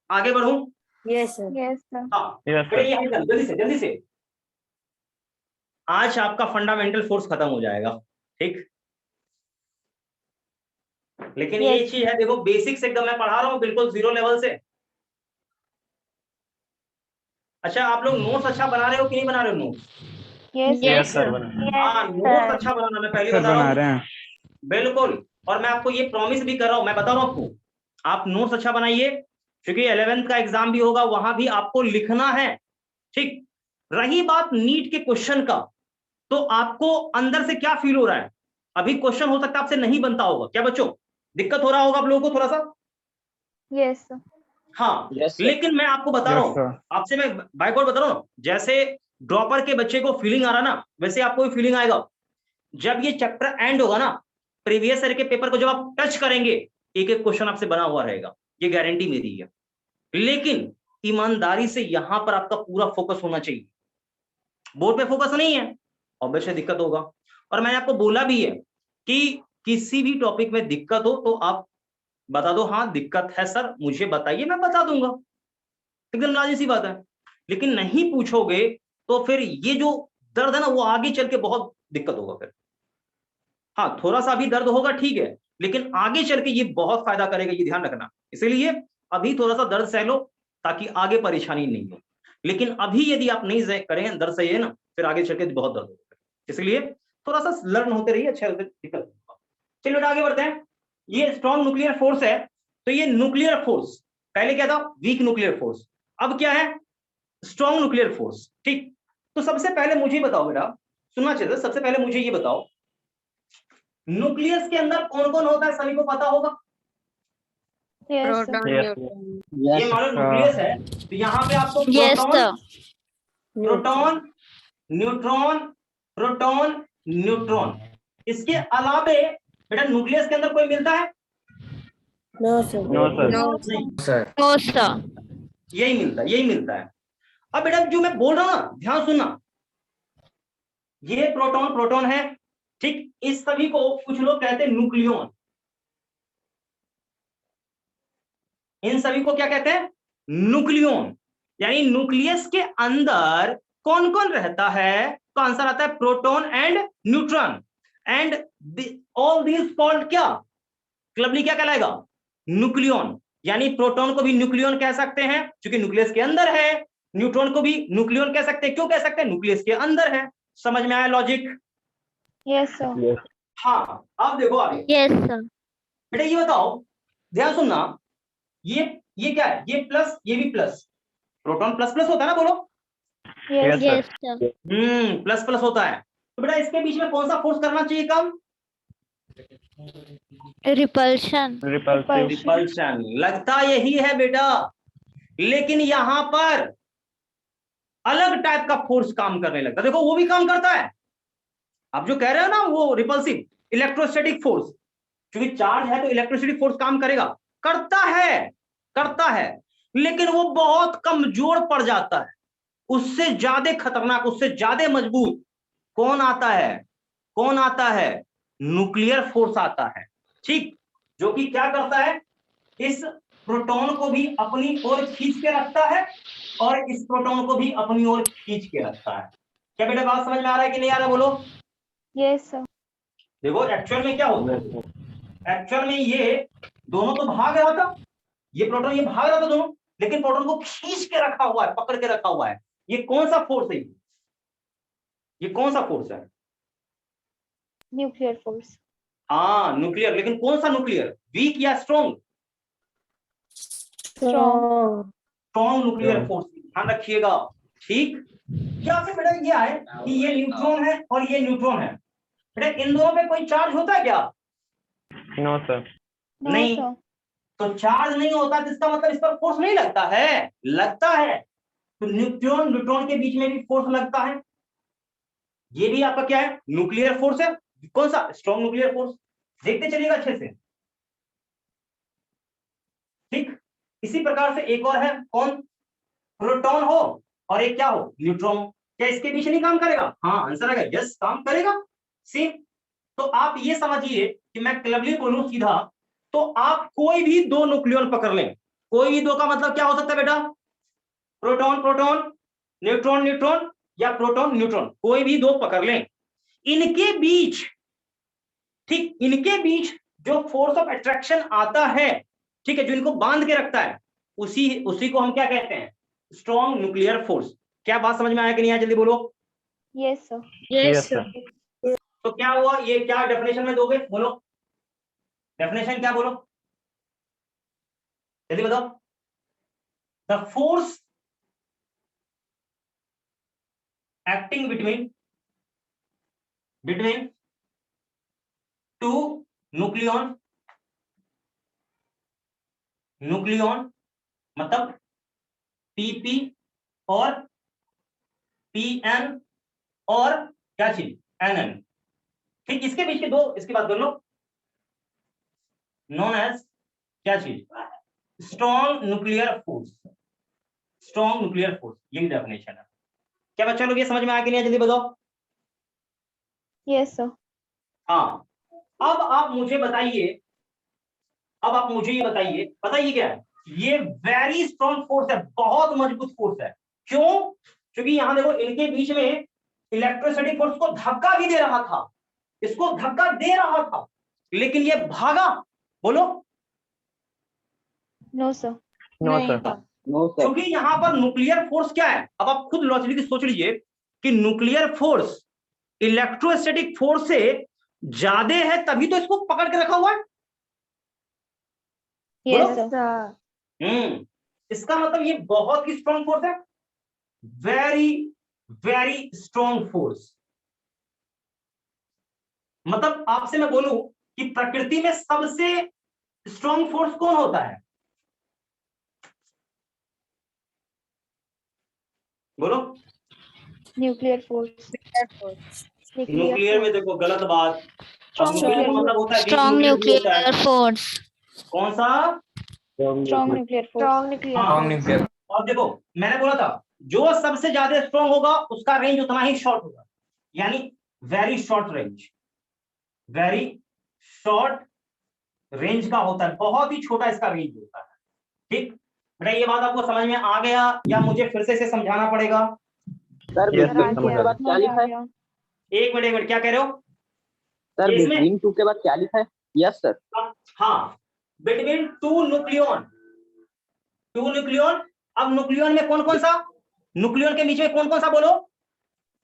आगे बढ़ूं। Yes sir. Yes, sir. हाँ यस बेटा ये आगे चल, जल्दी से जल्दी से। आज आपका फंडामेंटल फोर्स खत्म हो जाएगा, ठीक। लेकिन ये चीज है, देखो बेसिक्स एकदम मैं पढ़ा रहा हूँ बिल्कुल जीरो लेवल से। अच्छा आप लोग नोट्स अच्छा बना रहे हो कि नहीं बना रहे हो नोट्स? Yes sir. हाँ नोट्स अच्छा बनाना, मैं पहले बता बना रहा रहे हूँ हैं। बिल्कुल। और मैं आपको ये प्रॉमिस भी कर रहा हूँ, मैं बता रहा हूँ आपको, आप नोट्स अच्छा बनाइए, क्योंकि 11th का एग्जाम भी होगा, वहां भी आपको लिखना है, ठीक। रही बात नीट के क्वेश्चन का, तो आपको अंदर से क्या फील हो रहा है? अभी क्वेश्चन हो सकता है आपसे नहीं बनता होगा, क्या बच्चों दिक्कत हो रहा होगा आप लोगों को थोड़ा सा? Yes, sir. हाँ लेकिन मैं आपको बता रहा हूँ, आपसे मैं बाइक और बता रहा हूँ, जैसे ड्रॉपर के बच्चे को फीलिंग आ रहा ना, वैसे आपको भी फीलिंग आएगा जब ये चैप्टर एंड होगा ना, प्रीवियस ईयर के पेपर को जब आप टच करेंगे, एक एक क्वेश्चन आपसे बना हुआ रहेगा, ये गारंटी मेरी है। लेकिन ईमानदारी से यहां पर आपका पूरा फोकस होना चाहिए, बोर्ड पे फोकस नहीं है, ऑब्वियसली दिक्कत होगा। और मैंने आपको बोला भी है कि किसी भी टॉपिक में दिक्कत हो तो आप बता दो, हाँ दिक्कत है सर मुझे बताइए, मैं बता दूंगा, एकदम लाजी सी बात है। लेकिन नहीं पूछोगे तो फिर ये जो दर्द है ना, वो आगे चल के बहुत दिक्कत होगा फिर। हाँ थोड़ा सा अभी दर्द होगा ठीक है, लेकिन आगे चल के ये बहुत फायदा करेगा, ये ध्यान रखना। इसीलिए अभी थोड़ा सा दर्द सह लो ताकि आगे परेशानी नहीं हो। लेकिन अभी यदि आप नहीं करेंगे दर्द सही है ना, फिर आगे चल के बहुत दर्द होगा। इसलिए थोड़ा सा लर्न होते रहिए, अच्छा दिक्कत होगा। चलिए आगे बढ़ते हैं। ये स्ट्रॉन्ग न्यूक्लियर फोर्स है, तो ये न्यूक्लियर फोर्स पहले क्या था? Weak nuclear force. अब क्या है? स्ट्रॉन्ग न्यूक्लियर फोर्स, ठीक। तो सबसे पहले मुझे बताओ बेटा, सुनना चाहिए, सबसे पहले मुझे ये बताओ न्यूक्लियस के अंदर कौन कौन होता है, सभी को पता होगा? Proton, Yes. neutron. ये मान लो न्यूक्लियस है, तो यहाँ पे आपको Yes, proton, sir. Proton, neutron, proton, neutron, इसके अलावे बेटा न्यूक्लियस के अंदर कोई मिलता है? No sir. No sir. No, नहीं, No, sir. यही मिलता है, यही मिलता है। अब बेटा जो मैं बोल रहा हूं ना, ध्यान सुनना, ये प्रोटॉन, प्रोटॉन है, ठीक। इस सभी को कुछ लोग कहते हैं न्यूक्लियॉन, इन सभी को क्या कहते हैं? न्यूक्लियॉन। यानी न्यूक्लियस के अंदर कौन कौन रहता है? तो आंसर आता है proton and neutron, and all these called क्या? क्लबली क्या कहलाएगा? न्यूक्लियॉन। यानी प्रोटॉन को भी न्यूक्लियॉन कह सकते हैं क्योंकि न्यूक्लियस के अंदर है, न्यूट्रॉन को भी न्यूक्लियॉन कह सकते हैं, क्यों कह सकते हैं? न्यूक्लियस के अंदर है। समझ में आया लॉजिक? yes, sir. हाँ अब देखो आगे Yes, sir. बेटा, ये बताओ, ध्यान सुनना, ये क्या है? ये प्लस, ये भी प्लस, प्रोटॉन प्लस प्लस होता है ना, बोलो। Yes, Yes, sir. Plus plus होता है, तो बेटा इसके बीच में कौन सा फोर्स करना चाहिए कम? Repulsion. रिपल्शन। लगता यही है बेटा, लेकिन यहां पर अलग टाइप का फोर्स काम करने लगता है। देखो वो भी काम करता है, आप जो कह रहे हो ना वो रिपल्सिव इलेक्ट्रोस्टैटिक फोर्स, क्योंकि चार्ज है तो इलेक्ट्रोस्टैटिक फोर्स काम करेगा, करता है, लेकिन वो बहुत कमजोर पड़ जाता है। उससे ज्यादा खतरनाक, उससे ज्यादा मजबूत कौन आता है? न्यूक्लियर फोर्स आता है, ठीक, जो कि क्या करता है, इस प्रोटॉन को भी अपनी ओर खींच के रखता है और इस प्रोटॉन को भी अपनी ओर खींच के रखता है। क्या बेटा बात समझ में आ रहा है कि नहीं आ रहा, बोलो। Yes, sir. देखो एक्चुअल में क्या होता है, एक्चुअल में ये दोनों तो भाग रहा था, ये प्रोटॉन ये भाग रहा था दोनों, लेकिन प्रोटॉन को खींच के रखा हुआ है, पकड़ के रखा हुआ है। ये कौन सा फोर्स है, ये कौन सा फोर्स है? Nuclear force. हाँ न्यूक्लियर, लेकिन कौन सा न्यूक्लियर, वीक या strong? Strong. Strong nuclear force, ध्यान रखिएगा। ठीक, क्या फिर बेटा ये है कि ये न्यूट्रॉन है और ये न्यूट्रॉन है, बेटा इन दोनों पे कोई चार्ज होता है क्या? No sir. No, नहीं। sir. तो चार्ज नहीं होता तो इसका मतलब इस पर फोर्स नहीं लगता है, लगता है। तो न्यूट्रॉन न्यूट्रॉन के बीच में भी फोर्स लगता है। ये भी आपका क्या है, न्यूक्लियर फोर्स है। कौन सा? Strong nuclear force. देखते चलिएगा अच्छे से। ठीक, इसी प्रकार से एक और है, कौन? प्रोटॉन हो और एक क्या हो, न्यूट्रॉन। क्या इसके बीच नहीं काम करेगा? हाँ आंसर आएगा यस, काम करेगा। सी, तो आप ये समझिए कि मैं क्लियरली बोलूं सीधा, तो आप कोई भी दो न्यूक्लियन पकड़ लें, कोई भी दो का मतलब क्या हो सकता है बेटा? प्रोटॉन प्रोटॉन, न्यूट्रॉन न्यूट्रॉन, या प्रोटॉन न्यूट्रॉन, कोई भी दो पकड़ लें। इनके बीच, ठीक, इनके बीच जो फोर्स ऑफ अट्रैक्शन आता है, ठीक है, जो इनको बांध के रखता है, उसी उसी को हम क्या कहते हैं? Strong nuclear force. क्या बात समझ में आया कि नहीं आया, जल्दी बोलो। Yes, sir. Yes, sir. sir. तो क्या हुआ, ये क्या डेफिनेशन में दोगे, बोलो डेफिनेशन क्या, बोलो जल्दी बताओ। The force acting between two nucleon, nucleon मतलब पीपी और पीएन और क्या चीज, एनएन। ठीक, इसके बीच के दो, इसकी बात कर लो, नोन एज क्या चीज, strong nuclear force. Strong nuclear force, यही डेफिनेशन है। क्या बच्चा लोग ये समझ में आ गया, जल्दी बताओ। Yes, sir. हाँ, अब आप मुझे बताइए, अब आप मुझे ये बताइए, पता ये क्या है? ये वेरी स्ट्रॉन्ग फोर्स है, बहुत मजबूत फोर्स है। क्यों? क्योंकि यहां देखो, इनके बीच में इलेक्ट्रोस्टैटिक फोर्स को धक्का भी दे रहा था, इसको धक्का दे रहा था, लेकिन ये भागा। बोलो। No, sir. No sir. No sir. क्योंकि यहां पर न्यूक्लियर फोर्स क्या है, अब आप खुद लॉजिकली सोच लीजिए कि न्यूक्लियर फोर्स इलेक्ट्रोस्टैटिक फोर्स से ज्यादा है, तभी तो इसको पकड़ के रखा हुआ है। Yes, बोलो। sir. इसका मतलब ये बहुत ही स्ट्रॉन्ग फोर्स है, वेरी वेरी स्ट्रॉन्ग फोर्स। मतलब आपसे मैं बोलूं कि प्रकृति में सबसे स्ट्रॉन्ग फोर्स कौन होता है? बोलो। Nuclear force. न्यूक्लियर में देखो गलत बात, अब न्यूक्लियर का मतलब होता है वीक Strong न्यूक्लियर भी होता है। nuclear force. कौन सा? Strong nuclear force. Strong nuclear हाँ। force. और देखो मैंने बोला था, जो सबसे ज्यादा स्ट्रॉन्ग होगा उसका रेंज उतना ही शॉर्ट होगा, यानी very short range, very short range का होता है, बहुत ही छोटा इसका रेंज होता है। ठीक, बेटा ये बात आपको समझ में आ गया या मुझे फिर से इसे समझाना पड़ेगा? Sir Yes, sir, between two समझ के आ बाद क्या लिखा है? एक मिनट, क्या कह रहे हो? सर इसमें बिटवीन टू के बाद क्या लिखा है? Yes sir. हाँ, between two nucleon, two nucleon. अब न्यूक्लियन में कौन कौन सा, न्यूक्लियन के बीच में कौन कौन सा, बोलो?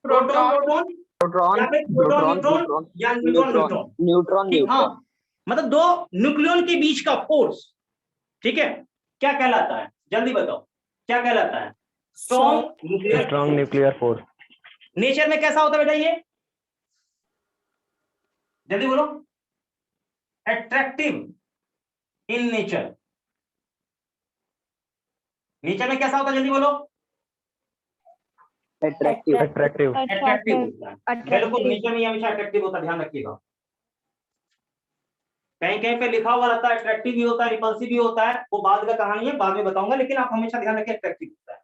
प्रोटॉन प्रोटॉन, प्रोटॉन या फिर प्रोटॉन न्यूट्रॉन, या न्यूट्रॉन न्यूट्रॉन। न्यूट्रॉन ठीक, न्यूट्रॉन। हाँ, मतलब दो न्यूक्लियन के बीच का फोर्स, ठीक है, क्या कहलाता है, जल्दी बताओ, क्या कहलाता है? Strong nuclear. Strong nuclear force. Nature में कैसा होता है बेटा ये, जल्दी बोलो? Attractive in nature. नेचर में कैसा होता है, जल्दी बोलो? अट्रैक्टिव। अट्रैक्टिव। अट्रैक्टिव होता है, बिल्कुल नेचर में हमेशा अट्रैक्टिव होता है, ध्यान रखिएगा। कहीं कहीं पे लिखा हुआ रहता है अट्रैक्टिव भी होता है, रिपल्सिव भी होता है, वो बाद का कहानी है, बाद में बताऊंगा, लेकिन आप हमेशा ध्यान रखिए अट्रैक्टिव होता है।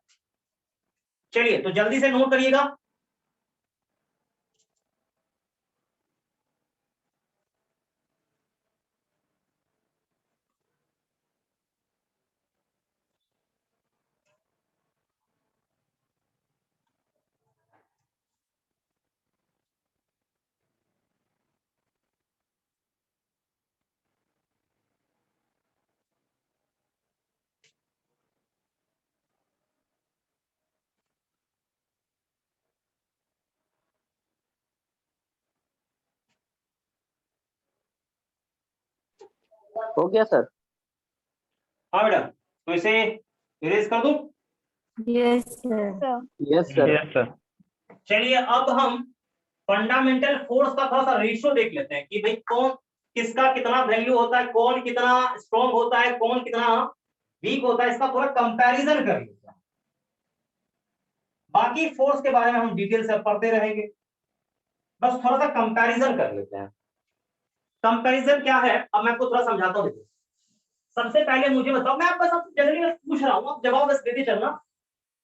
चलिए तो जल्दी से नोट करिएगा। हो गया सर। हाँ बेटा, तो इसे इरेज कर दूं? Yes, sir. sir. Yes sir. Yes, sir. चलिए अब हम फंडामेंटल फोर्स का थोड़ा सा रेशियो देख लेते हैं कि भाई कौन किसका कितना वैल्यू होता है, कौन कितना स्ट्रॉन्ग होता है, कौन कितना वीक होता है, इसका थोड़ा कंपैरिजन कर लेते हैं। बाकी फोर्स के बारे में हम डिटेल से पढ़ते रहेंगे, बस थोड़ा सा कंपैरिजन कर लेते हैं। कंपैरिजन क्या है अब मैं आपको थोड़ा समझाता हूँ। देखो, सबसे पहले मुझे बताओ, मैं आपको सब जनरली पूछ रहा हूँ, आप जवाब बस देते चलना।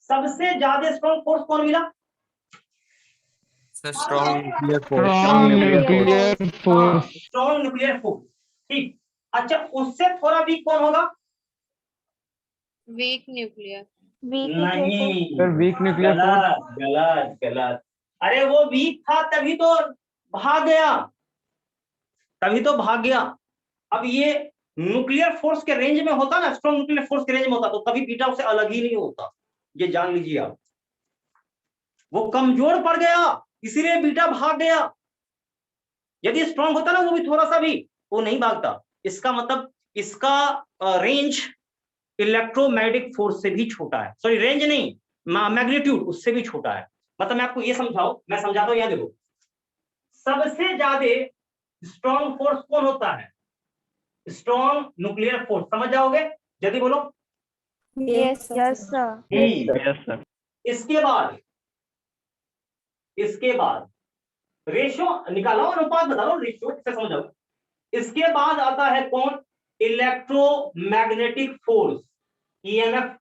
सबसे ज्यादा स्ट्रॉन्ग फोर्स कौन मिला? Strong nuclear Strong nuclear force. Strong nuclear force, ठीक। अच्छा, उससे थोड़ा वीक कौन होगा? Weak nuclear. Weak nuclear force. नहीं, Sir, weak nuclear force. गलत गलत गलत। अरे वो वीक था तभी तो भाग गया, तभी तो भाग गया। अब ये न्यूक्लियर फोर्स के रेंज में होता ना, स्ट्रॉन्ग न्यूक्लियर फोर्स के रेंज में होता तो कभी बीटा उससे अलग ही नहीं होता, ये जान लीजिए आप। वो कमजोर पड़ गया इसीलिए बीटा भाग गया। यदि स्ट्रॉन्ग होता ना वो भी थोड़ा सा भी, वो नहीं भागता। इसका मतलब इसका रेंज इलेक्ट्रोमैग्नेटिक फोर्स से भी छोटा है, सॉरी रेंज नहीं, मैग्नीट्यूड उससे भी छोटा है। मतलब मैं आपको ये समझाऊं, मैं समझाता हूं, यहाँ देखो, सबसे ज्यादा स्ट्रॉन्ग फोर्स कौन होता है? स्ट्रॉन्ग न्यूक्लियर फोर्स, समझ जाओगे जल्दी बोलो। Yes, yes, sir. Yes, sir. इसके बाद रेशियो निकालो, अनुपात बता लो, रेशियो से समझो। इसके बाद आता है कौन? Electromagnetic force, EMF,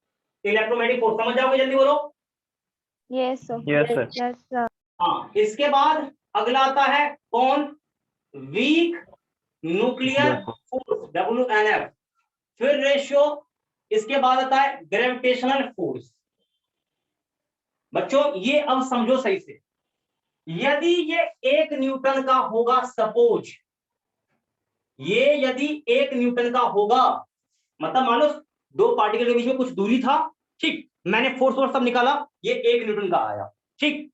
electromagnetic force, समझ जाओगे जल्दी बोलो। Yes, sir. Yes, sir. Yes, sir. हाँ, इसके बाद अगला आता है कौन? Weak nuclear force, WNF। फिर रेशियो, इसके बाद आता है ग्रेविटेशनल फोर्स। बच्चों ये अब समझो सही से, यदि ये 1 न्यूटन का होगा, सपोज ये यदि 1 न्यूटन का होगा, मतलब मान लो दो पार्टिकल के बीच में कुछ दूरी था, ठीक, मैंने फोर्स सब निकाला, ये 1 न्यूटन का आया, ठीक,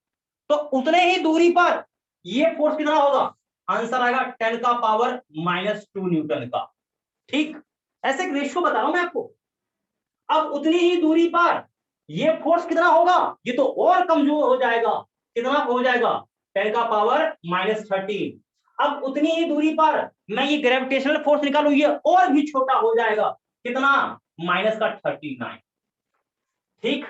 तो उतने ही दूरी पर ये फोर्स कितना होगा? आंसर आएगा 10 का पावर -2 न्यूटन का, ठीक। ऐसे एक रेशियो बता रहा हूं मैं आपको। अब उतनी ही दूरी पर ये फोर्स कितना होगा? ये तो और कमजोर हो जाएगा, कितना हो जाएगा? 10 का पावर -13। अब उतनी ही दूरी पर मैं ये ग्रेविटेशनल फोर्स निकालू, ये और भी छोटा हो जाएगा, कितना? -39, ठीक।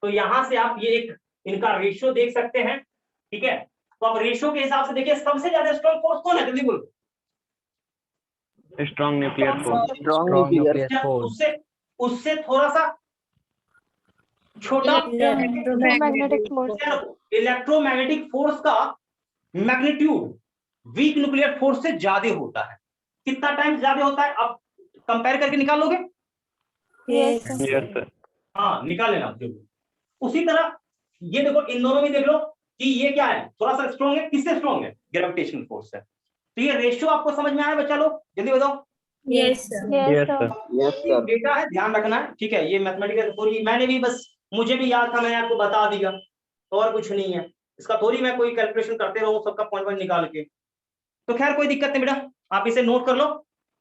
तो यहां से आप ये एक इनका रेशियो देख सकते हैं, ठीक है। तो अब रेशियो के हिसाब से देखिए, सबसे ज्यादा स्ट्रॉन्ग फोर्स कौन है, जल्दी बोलो। Strong nuclear force. Strong nuclear उससे उससे थोड़ा सा छोटा Electromagnetic force. इलेक्ट्रोमैग्नेटिक फोर्स का मैग्नीट्यूड वीक न्यूक्लियर फोर्स से ज्यादा होता है। कितना टाइम ज्यादा होता है आप कंपेयर करके निकाल लोगे? Yes, sir. Yes, sir. हाँ, निकाल लेना जो। उसी तरह ये देखो, इन दोनों में देख लो कि ये क्या है, थोड़ा सा स्ट्रॉन्ग है, किससे स्ट्रॉन्ग है? ग्रेविटेशनल फोर्स है। तो ये रेशियो आपको समझ में आया बच्चा लोग, जल्दी बताओ। Yes, sir. Yes, Yes, sir. sir. Yes sir. Data है, ध्यान रखना है, ठीक है। ये मैथमेटिकल थ्योरी मैंने भी बस, मुझे भी याद था, मैंने आपको बता दिया, और कुछ नहीं है इसका। थोड़ी मैं कोई कैलकुलेशन करते रहूं सबका पॉइंट निकाल के, तो खैर कोई दिक्कत नहीं बेटा, आप इसे नोट कर लो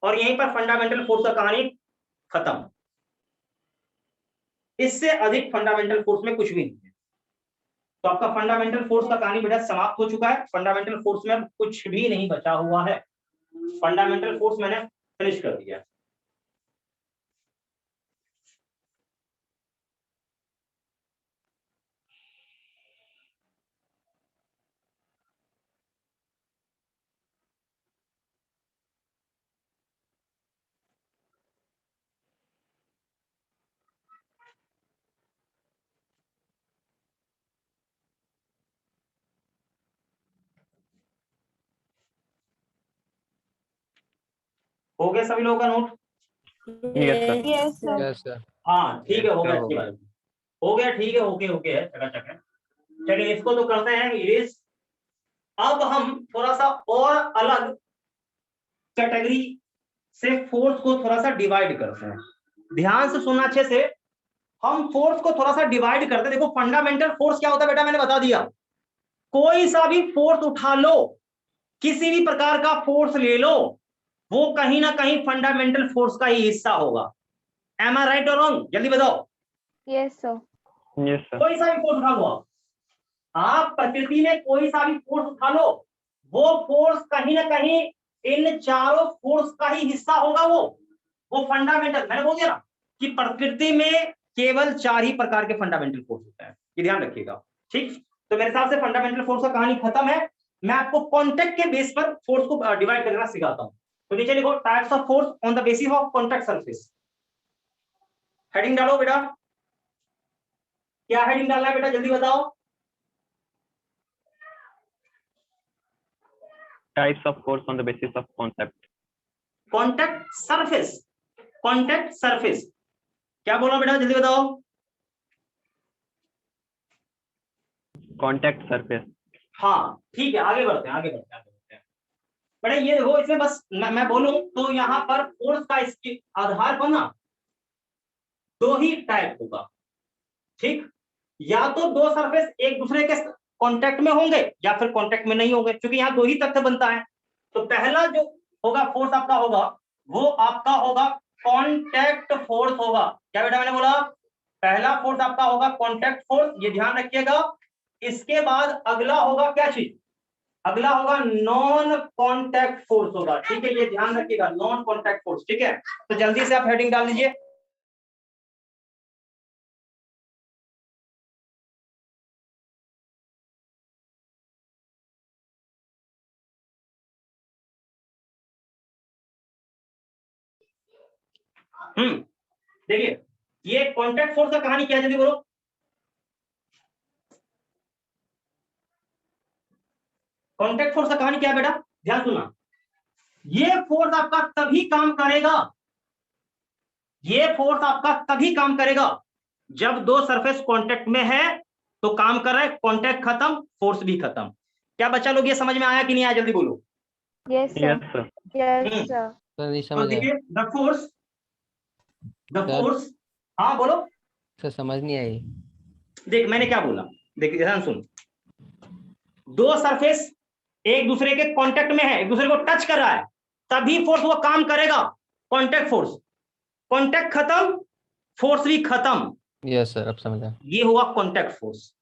और यहीं पर फंडामेंटल फोर्स का कहानी खत्म। इससे अधिक फंडामेंटल फोर्स में कुछ भी नहीं है। तो आपका फंडामेंटल फोर्स का कहानी बेटा समाप्त हो चुका है। फंडामेंटल फोर्स में अब कुछ भी नहीं बचा हुआ है, फंडामेंटल फोर्स मैंने फिनिश कर दिया। हो गया सभी लोगों का note? Yes, sir. Yes, sir. Yes sir. हाँ ठीक है, हो गया, हो अच्छी गया। बात है। हो गया, ठीक है, ओके ओके है, चकाचक है। चलिए इसको तो करते हैं इरेज। अब हम थोड़ा सा और अलग कैटेगरी से फोर्स को थोड़ा सा डिवाइड करते हैं। ध्यान से सुनना अच्छे से, हम फोर्स को थोड़ा सा डिवाइड करते हैं। देखो फंडामेंटल फोर्स क्या होता है बेटा, मैंने बता दिया। कोई सा भी फोर्स उठा लो, किसी भी प्रकार का फोर्स ले लो, वो कहीं ना कहीं फंडामेंटल फोर्स का ही हिस्सा होगा। एम आई राइट और रॉन्ग, जल्दी बताओ। Yes, sir. Yes, sir. कोई सा भी फोर्स उठा लो आप प्रकृति में कोई सा भी फोर्स उठा लो, वो फोर्स कहीं ना कहीं इन चारों फोर्स का ही हिस्सा होगा। वो फंडामेंटल, मैंने बोल दिया ना कि प्रकृति में केवल 4 ही प्रकार के फंडामेंटल फोर्स होते हैं, ये ध्यान रखिएगा। ठीक, तो मेरे हिसाब से फंडामेंटल फोर्स का कहानी खत्म है। मैं आपको कॉन्टैक्ट के बेस पर फोर्स को डिवाइड करना सिखाता हूं। तो नीचे लिखो types of force on the basis of contact surface. Heading डालो बेटा, क्या हेडिंग डालना है बेटा, जल्दी बताओ। Types of force on the basis of contact. Contact surface, contact surface, क्या बोला बेटा, जल्दी बताओ। Contact surface. हाँ ठीक है, आगे बढ़ते हैं, आगे बढ़ते हैं, आगे बढ़ते हैं। बेटा ये देखो, इसमें बस मैं बोलूं तो यहाँ पर फोर्स का इसके आधार पर ना 2 ही टाइप होगा। ठीक, या तो 2 सरफेस एक दूसरे के कांटेक्ट में होंगे या फिर कांटेक्ट में नहीं होंगे, क्योंकि यहाँ 2 ही तथ्य बनता है। तो पहला जो होगा फोर्स आपका होगा, वो आपका होगा कांटेक्ट फोर्स होगा। क्या बेटा मैंने बोला, पहला फोर्स आपका होगा कांटेक्ट फोर्स, ये ध्यान रखिएगा। इसके बाद अगला होगा क्या चीज, अगला होगा नॉन कांटेक्ट फोर्स होगा। ठीक है, ये ध्यान रखिएगा, नॉन कांटेक्ट फोर्स। ठीक है, तो जल्दी से आप हेडिंग डाल दीजिए। देखिए ये कांटेक्ट फोर्स का कहानी क्या है, जल्दी बोलो। कांटेक्ट फोर्स का कहानी क्या है बेटा, ध्यान सुनना। ये फोर्स आपका तभी काम करेगा, ये फोर्स आपका तभी काम करेगा जब 2 सरफेस कांटेक्ट में है, तो काम कर रहा है, कांटेक्ट खत्म, फोर्स भी खत्म। क्या बच्चा लोग ये समझ में आया कि नहीं आया, जल्दी बोलो। Yes, sir. Yes, sir. Yes, sir. Sir नहीं तो समझ आया। देखिए द सर फोर्स, हाँ बोलो। सर समझ नहीं आई। देख मैंने क्या बोला, देख ध्यान सुन। 2 सरफेस एक दूसरे के कांटेक्ट में है, एक दूसरे को टच कर रहा है, तभी फोर्स वो काम करेगा, कांटेक्ट फोर्स। कांटेक्ट खत्म, फोर्स भी खत्म, यस सर अब समझा। ये हुआ कांटेक्ट फोर्स।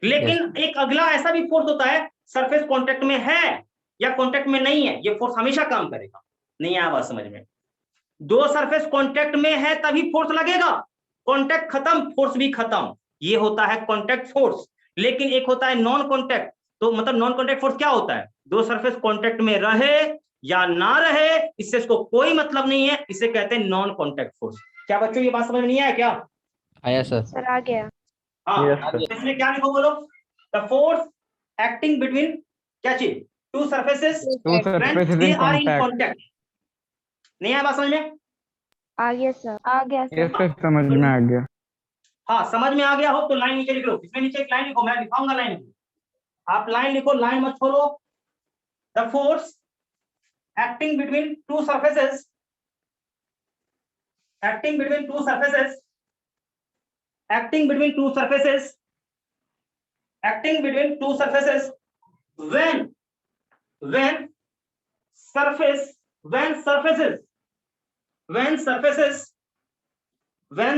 लेकिन एक अगला ऐसा भी फोर्स होता है, सरफेस कांटेक्ट में है या कांटेक्ट में नहीं है, ये फोर्स हमेशा काम करेगा। नहीं आया बात समझ में, 2 सरफेस कांटेक्ट में है तभी फोर्स लगेगा, कांटेक्ट खत्म, फोर्स भी खत्म, ये होता है कांटेक्ट फोर्स। लेकिन एक होता है नॉन कांटेक्ट, तो मतलब नॉन कांटेक्ट फोर्स क्या होता है, 2 सरफेस कांटेक्ट में रहे या ना रहे, इससे इसको कोई मतलब नहीं है, इसे कहते हैं नॉन कांटेक्ट फोर्स। क्या बच्चों ये बात समझ में नहीं आया क्या? आया सर। Sir, आ गया। हाँ, Yes, sir. इसमें क्या लिखो बोलो, द फोर्स एक्टिंग बिटवीन क्या चीज, 2 surfaces Two surfaces they in are in contact. Contact. नहीं आया बात समझ में? आ गया सर, आ गया सर। Yes, sir, समझ में आ गया। हाँ समझ में आ गया हो तो लाइन नीचे लिख लो, इसमें नीचे एक लाइन लिखो, मैं लिखाऊंगा लाइन, आप लाइन लिखो, लाइन मत छोड़ो। The force acting between 2 surfaces, acting between 2 surfaces, acting between 2 surfaces, acting between 2 surfaces, when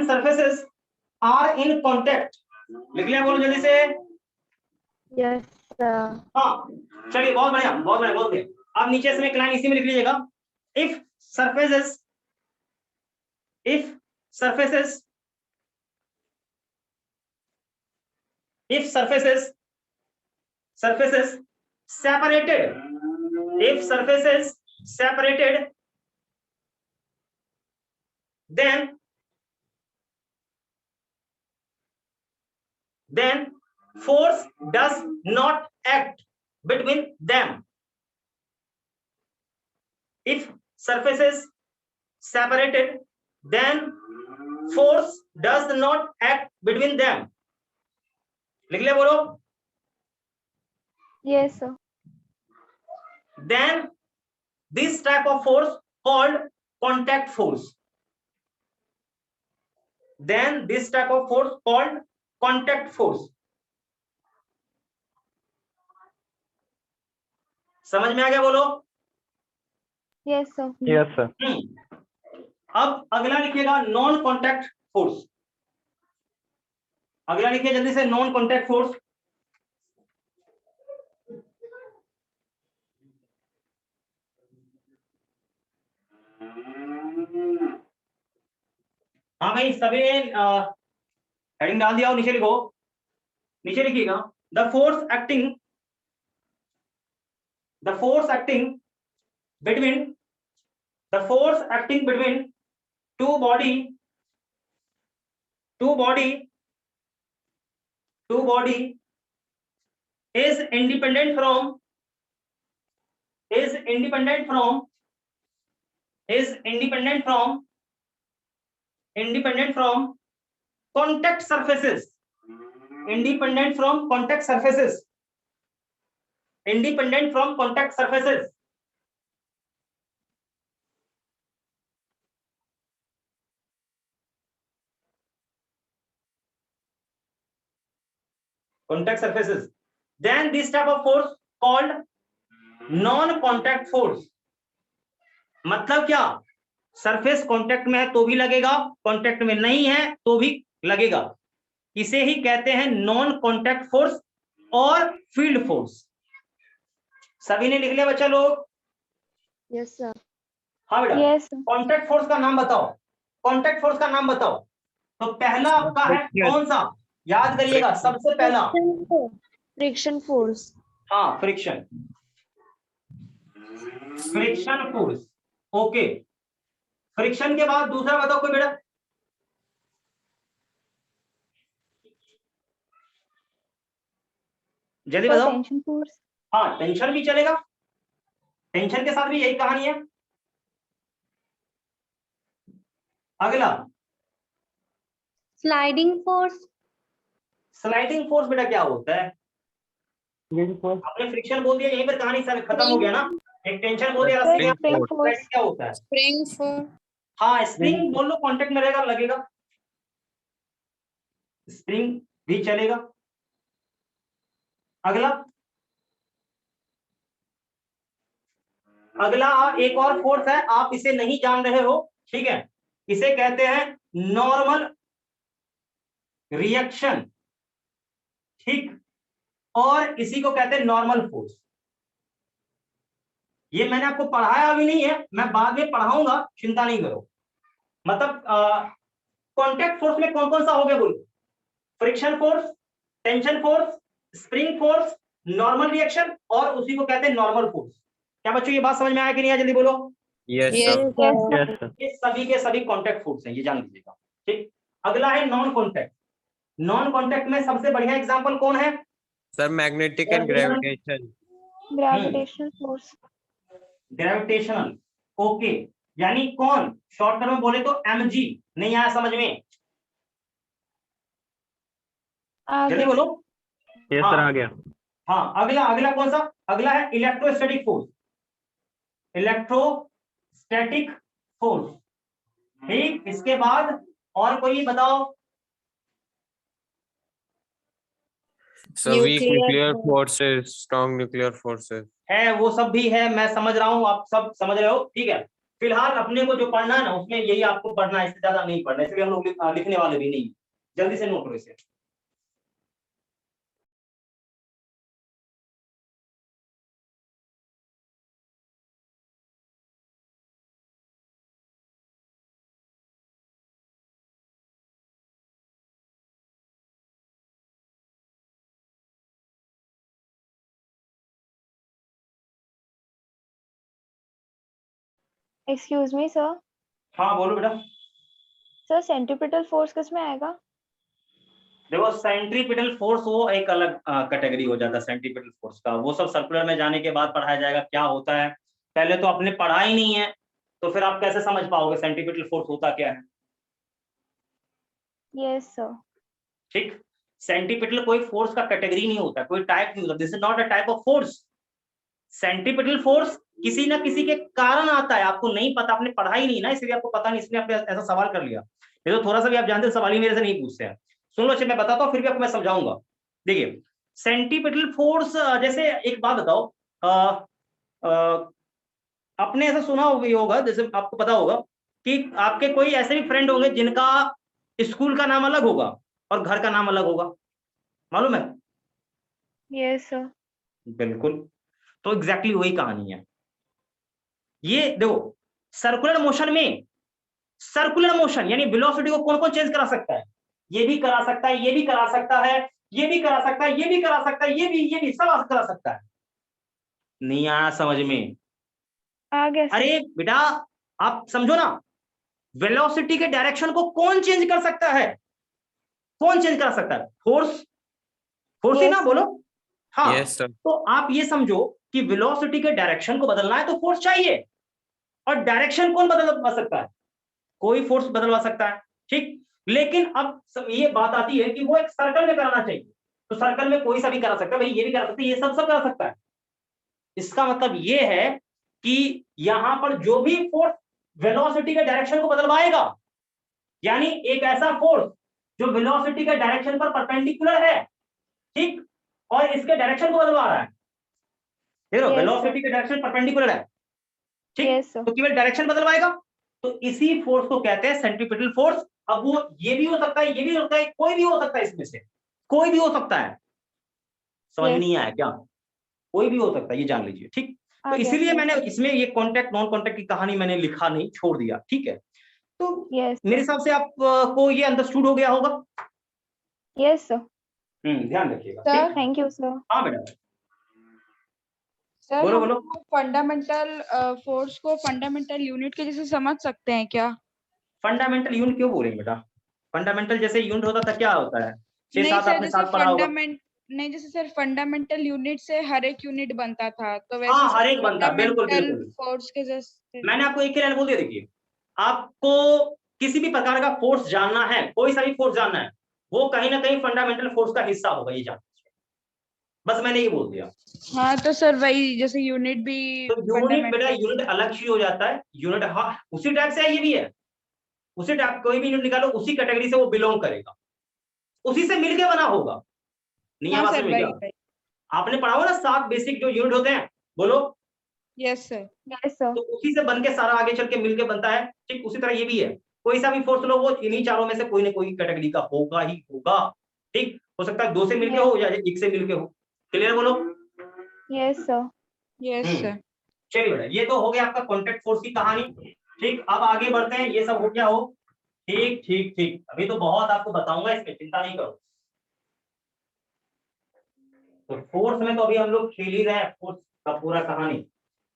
surfaces are in contact। लिख लिया, बोलो जल्दी से। Yes, sir. हाँ चलिए, बहुत बढ़िया, बहुत बढ़िया, बहुत बढ़िया। अब नीचे से एक लाइन इसी में लिख लीजिएगा, if surfaces separated, if surfaces separated, then force does not act between them। if surfaces separated, then force does not act between them। लिख लिया, बोलो। Yes, sir. then this type of force called contact force, then this type of force called contact force। समझ में आ गया, बोलो। Yes, sir. Yes, sir. अब अगला लिखिएगा नॉन कॉन्टैक्ट फोर्स। अगला लिखिए जल्दी से, नॉन कॉन्टैक्ट फोर्स। हाँ भाई सभी हेडिंग डाल दिया हो, नीचे लिखो, नीचे लिखिएगा the force acting between two body is independent from contact surfaces. Independent from contact surfaces. Then this type of force called non-contact force. मतलब क्या, सरफेस कांटेक्ट में है तो भी लगेगा, कांटेक्ट में नहीं है तो भी लगेगा। इसे ही कहते हैं नॉन कांटेक्ट फोर्स और फील्ड फोर्स। सभी ने लिख लिया बच्चा लोग? Yes, sir. हाँ बेटा, Yes, sir. कांटेक्ट फोर्स का नाम बताओ, कांटेक्ट फोर्स का नाम बताओ। तो पहला आपका है कौन सा, याद करिएगा, सबसे पहला Friction force. हाँ फ्रिक्शन फोर्स। ओके, फ्रिक्शन के बाद दूसरा बताओ कोई बेटा। जल्दी Sir, बताओ। tension force. हाँ टेंशन भी चलेगा, टेंशन के साथ भी यही कहानी है। अगला Sliding force. स्लाइडिंग फोर्स बेटा क्या होता है? आपने फ्रिक्शन बोल दिया, यहीं पर कहानी सब खत्म हो गया ना। एक टेंशन बोल दिया, Sir, स्प्रिंग spring force. क्या होता है? Spring force. हाँ स्प्रिंग बोल लो, कांटेक्ट में रहेगा लगेगा, स्प्रिंग भी चलेगा। अगला एक और फोर्स है, आप इसे नहीं जान रहे हो, ठीक है, इसे कहते हैं नॉर्मल रिएक्शन, ठीक, और इसी को कहते हैं नॉर्मल फोर्स। ये मैंने आपको पढ़ाया अभी नहीं है, मैं बाद में पढ़ाऊंगा, चिंता नहीं करो। मतलब कांटेक्ट फोर्स में कौन कौन सा हो गया बोलो? Friction force, tension force, spring force, normal reaction, और उसी को कहते हैं नॉर्मल फोर्स। क्या बच्चों ये बात समझ में आया कि नहीं? जल्दी बोलो। Yes, Yes, sir. sir. Yes, sir. ये सभी के सभी कांटेक्ट फोर्स हैं, ये जान लीजिएगा, ठीक। अगला है नॉन कांटेक्ट। नॉन कांटेक्ट में सबसे बढ़िया एग्जांपल कौन है? Sir magnetic and gravitation. Gravitational force. Gravitational, okay, यानी कौन, शॉर्ट टर्म में बोले तो mg। नहीं आया समझ में? जल्दी बोलो। Yes, sir. आ गया। हाँ अगला कौन सा? अगला है इलेक्ट्रोस्टैटिक फोर्स। इलेक्ट्रोस्टैटिक फोर्स, ठीक। इसके बाद और कोई बताओ? Sir weak nuclear forces, strong nuclear forces है, वो सब भी है, मैं समझ रहा हूँ, आप सब समझ रहे हो, ठीक है। फिलहाल अपने को जो पढ़ना है ना, उसमें यही आपको पढ़ना है, इससे ज्यादा नहीं पढ़ना, इसलिए हम लोग लिखने वाले भी नहीं। जल्दी से नोट करो इसे। Excuse me, sir. हाँ बोलो बेटा। Sir, centripetal force किस में आएगा? देखो सेंट्रीपिटल फोर्स वो एक अलग कैटेगरी हो जाता है सेंट्रीपिटल फोर्स का, वो सब सर्कुलर में जाने के बाद पढ़ाया जाएगा क्या होता है। पहले तो आपने पढ़ा ही नहीं है, तो फिर आप कैसे समझ पाओगे सेंट्रीपिटल फोर्स होता क्या है? Yes, sir. ठीक, सेंट्रीपिटल कोई फोर्स का कैटेगरी नहीं होता, कोई टाइप नहीं होता, this is not a type of force. Centripetal force किसी ना किसी के कारण आता है, आपको नहीं पता, आपने पढ़ा ही नहीं ना, इसलिए आपको पता नहीं, इसलिए आपने ऐसा सवाल कर लिया। ये तो थोड़ा सा भी आप जानते हो, सवाल ही मेरे से नहीं पूछते हैं। सुन लो, मैं बताता हूँ, फिर भी आपको मैं समझाऊंगा। देखिए सेंट्रीपिटल फोर्स, जैसे एक बात बताओ, आपने ऐसा सुना भी होगा, जैसे आपको पता होगा कि आपके कोई ऐसे भी फ्रेंड होंगे जिनका स्कूल का नाम अलग होगा और घर का नाम अलग होगा, मालूम है? Yes sir. बिल्कुल, तो एग्जैक्टली वही कहानी है। ये देखो, सर्कुलर मोशन में, सर्कुलर मोशन यानी वेलोसिटी को कौन कौन चेंज करा सकता है? ये भी करा सकता है, ये भी करा सकता है, ये भी करा सकता है, ये भी करा सकता है, ये भी सब करा सकता है। नहीं आया समझ में? आ गया सर। अरे बेटा आप समझो ना, वेलोसिटी के डायरेक्शन को कौन चेंज कर सकता है? कौन चेंज कर सकता है? फोर्स, फोर्स ही Yes, ना sir. बोलो। हाँ, Yes, sir. तो आप ये समझो कि वेलोसिटी के डायरेक्शन को बदलना है तो फोर्स चाहिए, और डायरेक्शन कौन बदलवा सकता है? कोई फोर्स बदलवा सकता है, ठीक। लेकिन अब ये बात आती है कि वो एक सर्कल में कराना चाहिए, तो सर्कल में कोई सा भी करा सकता है, भाई ये भी करा सकता है, ये सब करा सकता है। इसका मतलब ये है कि यहां पर जो भी फोर्स वेलोसिटी के डायरेक्शन को बदलवाएगा, यानी एक ऐसा फोर्स जो वेलोसिटी के डायरेक्शन पर परपेंडिकुलर है, ठीक, और इसके डायरेक्शन को बदलवा रहा है, देखो Yes, वेलोसिटी के डायरेक्शन परपेंडिकुलर है, ठीक, Yes, sir. तो केवल डायरेक्शन बदलवाएगा, तो इसी फोर्स को कहते हैं सेंट्रीपिटल फोर्स। अब वो ये भी हो सकता है, ये भी हो सकता है, कोई भी हो सकता है, इसमें से कोई भी हो सकता है। समझ Yes. नहीं आया क्या? कोई भी हो सकता है, ये जान लीजिए, ठीक। आ तो गया इसीलिए सर। मैंने इसमें ये कॉन्टैक्ट नॉन कॉन्टैक्ट की कहानी मैंने लिखा नहीं, छोड़ दिया, ठीक है। तो Yes, मेरे हिसाब से आप को ये अंडरस्टूड हो गया होगा। yes, sir. ध्यान रखिएगा, Sir. ठीक। Thank you, sir. हाँ बेटा, सर बोलो हम बोलो। फंडामेंटल फोर्स को फंडामेंटल यूनिट के जैसे समझ सकते हैं क्या? फंडामेंटल यूनिट क्यों बोलेंगे बेटा? फंडामेंटल जैसे यूनिट होता था, क्या होता है? 6-7 सर आपने जैसे साथ पढ़ा होगा। नहीं जैसे सर फंडामेंटल यूनिट से हर एक यूनिट बनता था, तो वैसे हाँ, सर हर एक बनता, बिल्कुल फंडामेंटल बिल्कुल। फोर्स के जैसे मैंने आपको एक ही लाइन बोल दिया, देखिए आपको किसी भी प्रकार का फोर्स जानना है, कोई सा भी फोर्स जानना है, वो कहीं ना कहीं फंडामेंटल फोर्स का हिस्सा होगा, ये जान लीजिए। बस मैंने ये बोल दिया। हाँ तो सर वही जैसे यूनिट भी तो यूनिट बेटा, यूनिट अलग चीज हो जाता है, यूनिट हाँ उसी टाइप से है, ये भी है उसी टाइप, कोई भी यूनिट निकालो उसी कैटेगरी से वो बिलोंग करेगा, उसी से मिलके बना होगा। नहीं हाँ आवाज सर में वही क्या? वही आपने पढ़ा हो ना 7 बेसिक जो यूनिट होते हैं, बोलो। Yes sir. Yes, sir. तो उसी से बन के सारा आगे चल के मिलके बनता है, ठीक। उसी तरह ये भी है, कोई सा भी फोर्स लो, वो इन्हीं चारों में से कोई ना कोई कैटेगरी का होगा ही होगा, ठीक। हो सकता है 2 से मिलके हो या 1 से मिलके हो। क्लियर बोलो? Yes, sir. Yes sir. चलिए बेटा, ये तो हो गया आपका कॉन्टैक्ट फोर्स की कहानी, ठीक। अब आगे बढ़ते हैं, ये सब हो गया हो, ठीक ठीक ठीक। अभी तो बहुत आपको बताऊंगा, इसमें चिंता नहीं करो। तो फोर्स में तो अभी हम लोग खेल ही रहे हैं, फोर्स का पूरा कहानी।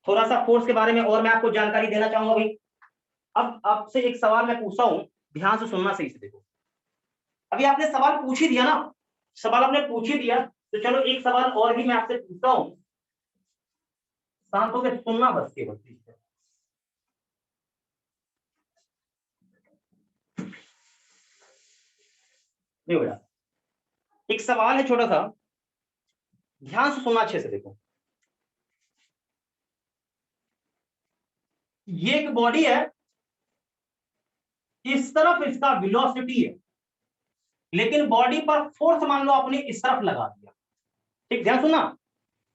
थोड़ा सा फोर्स के बारे में और मैं आपको जानकारी देना चाहूंगा भाई। अब आपसे एक सवाल मैं पूछता हूं, ध्यान से सुनना, सही से देखो। अभी आपने सवाल पूछ ही दिया ना, सवाल आपने पूछ ही दिया, तो चलो एक सवाल और भी मैं आपसे पूछता हूं, शांत होकर सुनना बस केवल। देखो बेटा, एक सवाल है छोटा सा, ध्यान से सुनना, अच्छे से देखो। ये एक बॉडी है, इस तरफ इसका वेलोसिटी है, लेकिन बॉडी पर फोर्स मान लो आपने इस तरफ लगा दिया, ठीक। ध्यान सुनना,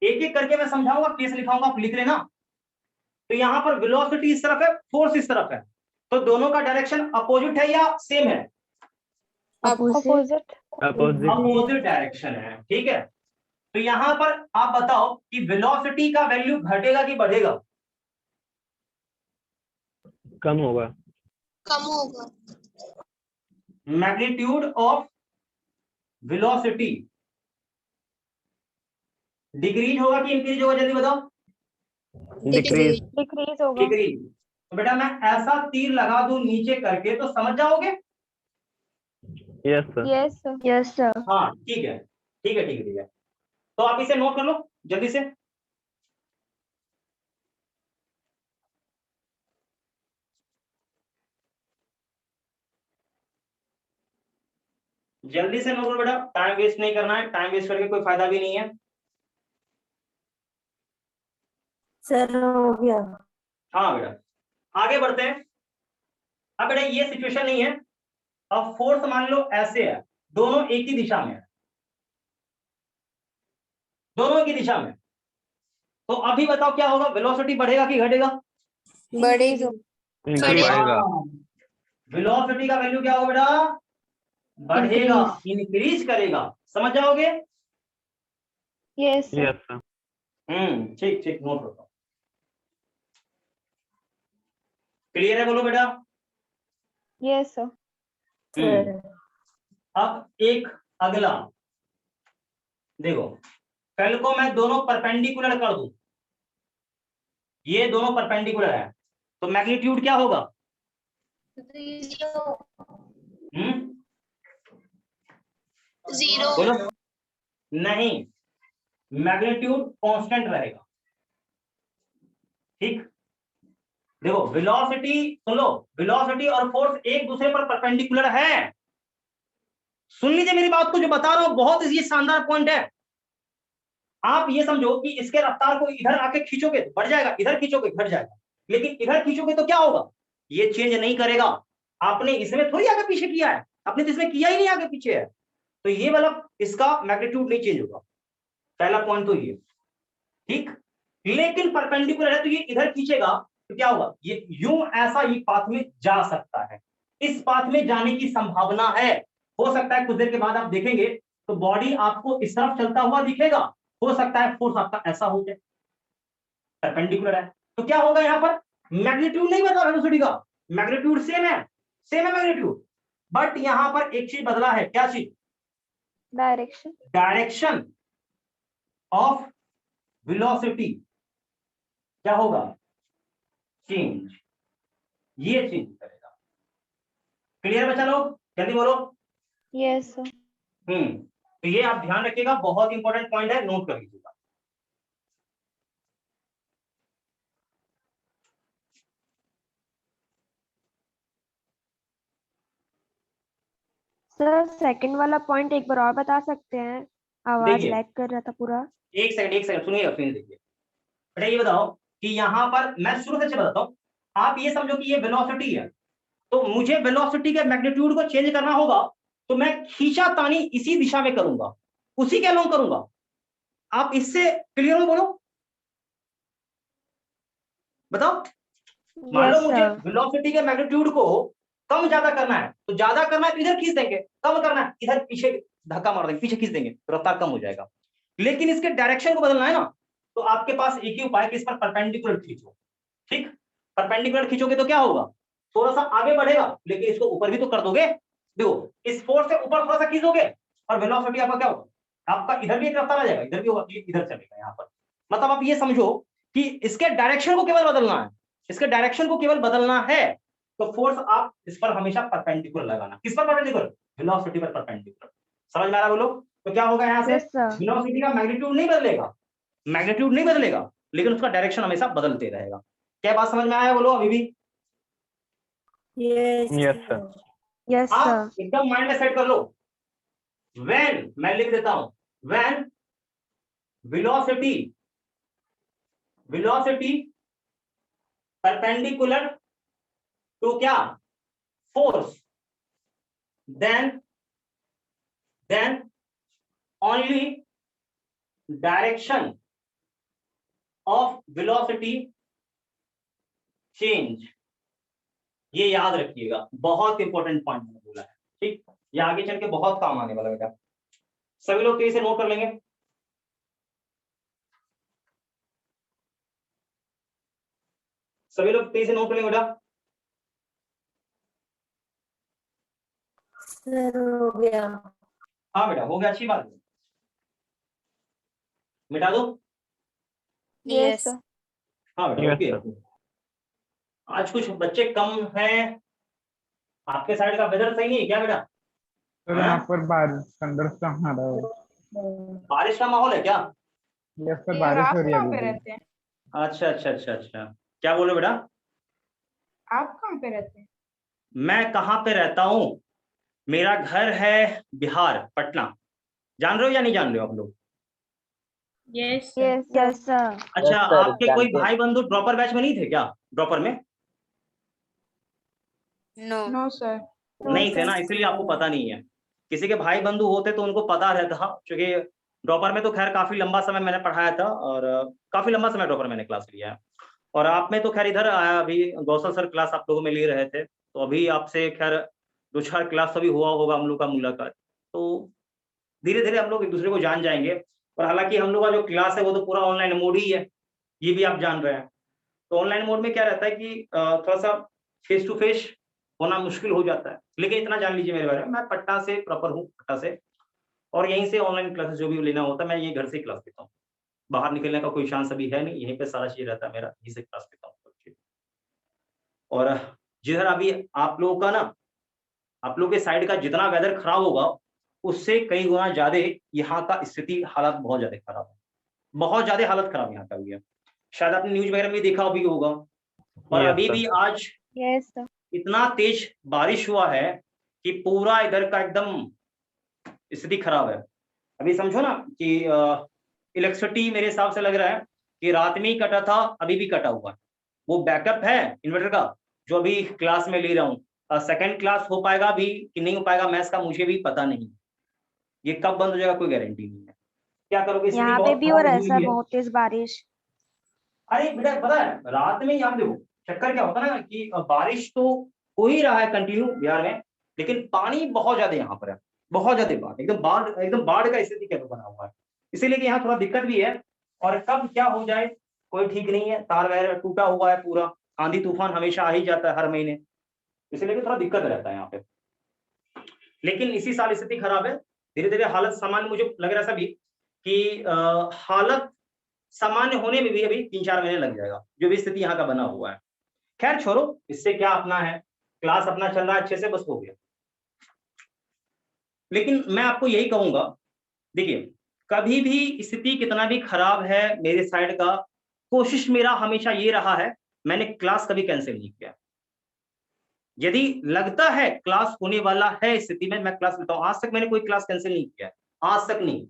एक एक करके मैं समझाऊंगा, केस लिखाऊंगा, आप लिख लेना। तो यहां पर वेलोसिटी इस तरफ है, फोर्स इस तरफ है, तो दोनों का डायरेक्शन अपोजिट है या सेम है? Opposite. अपोजिट डायरेक्शन है, ठीक है। तो यहां पर आप बताओ कि वेलोसिटी का वैल्यू घटेगा कि बढ़ेगा? कम होगा। कम होगा। मैग्नीट्यूड ऑफ वेलोसिटी डिक्रीज होगा कि इंक्रीज होगा, जल्दी बताओ। डिक्रीज। Decrease होगा. डिक्रीज। तो बेटा मैं ऐसा तीर लगा दूं नीचे करके, तो समझ जाओगे? Yes sir. Yes, sir. Yes, sir. हाँ ठीक है, ठीक है, ठीक है, ठीक है। तो आप इसे नोट कर लो जल्दी से। जल्दी से नोट करो बेटा, टाइम वेस्ट नहीं करना है, टाइम वेस्ट करके कोई फायदा भी नहीं है। सर हो गया। हाँ बेटा, आगे बढ़ते हैं। अब बेटा ये सिचुएशन नहीं है, अब फोर्स मान लो ऐसे है, दोनों एक ही दिशा में है, दोनों की दिशा में। तो अभी बताओ क्या होगा, वेलोसिटी बढ़ेगा कि घटेगा? बढ़ेगा। इंक्रीज बढ़ेगा। वेलोसिटी का वैल्यू क्या होगा बेटा? बढ़ेगा, इंक्रीज करेगा। समझ जाओगे? Yes, sir. यस सर ठीक ठीक, नोट करता हूं। क्लियर है? बोलो बेटा। Yes, sir. अब एक अगला देखो, कल को मैं दोनों परपेंडिकुलर कर दूं, ये दोनों परपेंडिकुलर है, तो मैग्नीट्यूड क्या होगा? जीरो। बोलो। नहीं, मैग्नीट्यूड कांस्टेंट रहेगा। ठीक, देखो वेलोसिटी, सुन लो, वेलोसिटी और फोर्स एक दूसरे पर परपेंडिकुलर है। सुन लीजिए मेरी बात को, जो बता रहा हूं बहुत ही शानदार पॉइंट है। आप ये समझो कि इसके रफ्तार को इधर आके खींचोगे तो बढ़ जाएगा, इधर खींचोगे घट जाएगा, लेकिन इधर खींचोगे तो क्या होगा? ये चेंज नहीं करेगा। आपने इसमें थोड़ी आगे पीछे किया है, आपने तो इसमें किया ही नहीं आगे पीछे है, तो ये वाला इसका मैग्नीट्यूड नहीं चेंज होगा। पहला पॉइंट तो ये। ठीक, लेकिन परपेंडिकुलर है तो ये इधर खींचेगा तो क्या होगा? ये यूं ऐसा ये पाथ में जा सकता है, इस पाथ में जाने की संभावना है। हो सकता है कुछ देर के बाद आप देखेंगे तो बॉडी आपको इस तरफ चलता हुआ दिखेगा, हो सकता है फोर्स आपका ऐसा हो जाए, परपेंडिकुलर है तो क्या होगा? यहां पर मैग्नीट्यूड नहीं बदला, वेलोसिटी का मैग्नीट्यूड सेम है मैग्नीट्यूड, बट यहां पर एक चीज बदला है। क्या चीज? Direction. डायरेक्शन ऑफ वेलोसिटी क्या होगा? चेंज, ये चेंज करेगा। क्लियर बच्चा लोग? जल्दी बोलो। Yes, sir. तो ये आप ध्यान रखिएगा, बहुत इंपॉर्टेंट पॉइंट है, नोट कर लीजिएगा। सर सेकंड वाला पॉइंट एक बार और बता सकते हैं? आवाज देखिए। लैग कर रहा था पूरा। एक सेकंड सुनिएगा, सुनिए। देखिए बेटा, ये बताओ कि यहां पर मैं शुरू से बताता हूं, आप ये समझो कि ये वेलोसिटी है, तो मुझे वेलोसिटी के मैग्नीट्यूड को चेंज करना होगा, तो मैं खींचातानी इसी दिशा में करूंगा, उसी के अलोंग करूंगा। आप इससे क्लियर हो? बोलो, बताओ। मान लो Yes, मुझे sir. वेलोसिटी के मैग्नीट्यूड को कम ज्यादा करना है, तो ज्यादा करना है तो इधर खींच देंगे, कम करना है इधर पीछे धक्का मार देंगे, पीछे खींच देंगे, रफ्तार कम हो जाएगा। लेकिन इसके डायरेक्शन को बदलना है ना, तो आपके पास एक ही उपाय है कि इस पर परपेंडिकुलर खींचो। ठीक, परपेंडिकुलर खींचोगे तो क्या होगा? थोड़ा सा आगे बढ़ेगा, लेकिन इसको ऊपर भी तो कर दोगे। देखो, इस फोर्स से ऊपर थोड़ा सा खींचोगे और वेलोसिटी आपका क्या होगा? आपका इधर भी एक रफ्तार आ जाएगा, इधर भी होगा, इधर चलेगा यहाँ पर। मतलब आप ये समझो कि इसके डायरेक्शन को केवल बदलना है, इसके डायरेक्शन को केवल बदलना है, तो फोर्स आप इस पर हमेशा परपेंडिकुलर लगाना। किस पर परपेंडिकुलर? वेलोसिटी पर परपेंडिकुलर। समझ में आ रहा बोलो? तो क्या होगा यहाँ से? Yes, sir. वेलोसिटी का मैग्नीट्यूड नहीं बदलेगा, लेकिन उसका डायरेक्शन हमेशा बदलते रहेगा। क्या बात समझ में आया? बोलो अभी भी। Yes. Yes sir Yes, sir. आप एकदम माइंड में सेट कर लो। व्हेन, मैं लिख देता हूं, व्हेन वेलोसिटी परपेंडिकुलर टू क्या? Force, then only direction of velocity change। ये याद रखिएगा, बहुत इंपॉर्टेंट पॉइंट मैंने बोला है। ठीक, ये आगे चल के बहुत काम आने वाला बेटा। सभी लोग तेजी से नोट कर लेंगे। सभी लोग तेजी से नोट कर लेंगे बेटा। सर हो गया। हाँ बेटा, हो गया, अच्छी बात है। मिटा दो। Yes, sir. हाँ बेटा, Yes, ओके। आज कुछ बच्चे कम हैं, आपके साइड का वेदर सही नहीं है क्या बेटा? सर यहाँ पर बारिश थंडरस्टॉर्म आ रहा है। बारिश का माहौल है क्या? यस सर, बारिश हो रही है कहाँ पे अभी। रहते हैं? अच्छा। क्या बोले बेटा? आप कहाँ पे रहते हैं? मैं कहाँ पे रहता हूँ? मेरा घर है बिहार, पटना। जान रहे हो या नहीं जान रहे हो आप लोग? Yes Yes, sir. अच्छा, Yes, sir, आपके कोई जानते हैं। भाई बंधु ड्रॉपर बैच में नहीं थे क्या? ड्रॉपर में नो सर। नहीं थे ना, इसलिए आपको पता नहीं है। किसी के भाई बंधु होते तो उनको पता रहता, क्योंकि ड्रॉपर में तो खैर काफी लंबा समय मैंने पढ़ाया था, और काफी लंबा समय ड्रॉपर मैंने क्लास लिया है। और आप में तो खैर इधर अभी गौसल सर क्लास आप लोगों में ले रहे थे, तो अभी आपसे खैर 2-4 क्लास अभी हुआ होगा हम लोग का मुलाकात, तो धीरे धीरे हम लोग एक दूसरे को जान जाएंगे। और हालांकि हम लोग का जो क्लास है वो तो पूरा ऑनलाइन मोड ही है, ये भी आप जान रहे हैं। तो ऑनलाइन मोड में क्या रहता है कि थोड़ा सा फेस टू फेस होना मुश्किल हो जाता है, लेकिन इतना जान लीजिए मेरे बारे में, मैं पटना से प्रॉपर हूँ, पटना से, और यहीं से ऑनलाइन क्लासेस जो भी लेना होता है मैं ये घर से क्लास लेता हूँ। बाहर निकलने का कोई चांस अभी है नहीं, यहीं पे सारा चीज रहता है मेरा, यहीं से क्लास लेता हूँ। और जिधर अभी आप लोगों का ना, आप लोगों के साइड का जितना वेदर खराब होगा उससे कई गुना ज्यादा यहाँ का स्थिति हालत बहुत ज्यादा खराब है, बहुत ज्यादा हालत खराब यहाँ का भी है। शायद आपने न्यूज वगैरह में देखा भी होगा। और Yes, अभी sir. भी आज यस सर। इतना तेज बारिश हुआ है कि पूरा इधर का एकदम स्थिति खराब है। अभी समझो ना कि इलेक्ट्रिसिटी मेरे हिसाब से लग रहा है कि रात में ही कटा था, अभी भी कटा हुआ है। वो बैकअप है इन्वर्टर का जो अभी क्लास में ले रहा हूँ, सेकंड क्लास हो पाएगा भी कि नहीं हो पाएगा मैथ्स का मुझे भी पता नहीं, ये कब बंद हो जाएगा कोई गारंटी नहीं है। क्या करोगे, स्थिति यहाँ पे बहुत भी हो खराब रहा है हुई सर है। बहुत तेज बारिश। अरे बेटा पता है रात में यहाँ देखो चक्कर क्या होता है ना कि बारिश तो हो ही रहा है कंटिन्यू बिहार में, लेकिन पानी बहुत ज्यादा यहाँ पर है, बहुत ज्यादा बाढ़, एकदम बाढ़ का स्थिति क्या बना हुआ है, इसीलिए कि यहाँ थोड़ा दिक्कत भी है। और कब क्या हो जाए कोई ठीक नहीं है, तार वगैरह टूटा हुआ है पूरा, आंधी तूफान हमेशा आ ही जाता है हर महीने, इसलिए कि थोड़ा दिक्कत रहता है यहाँ पे। लेकिन इसी साल स्थिति खराब है, धीरे धीरे हालत सामान्य मुझे लग रहा है सभी कि हालत सामान्य होने में भी अभी 3-4 महीने लग जाएगा, जो भी स्थिति यहाँ का बना हुआ है। खैर छोड़ो, इससे क्या अपना है, क्लास अपना चल रहा है अच्छे से, बस हो गया। लेकिन मैं आपको यही कहूंगा, देखिए कभी भी स्थिति कितना भी खराब है मेरे साइड का, कोशिश मेरा हमेशा ये रहा है, मैंने क्लास कभी कैंसिल नहीं किया। यदि लगता है क्लास होने वाला है स्थिति में, मैं क्लास लेता हूं। आज तक मैंने कोई क्लास कैंसिल नहीं किया, आज तक नहीं,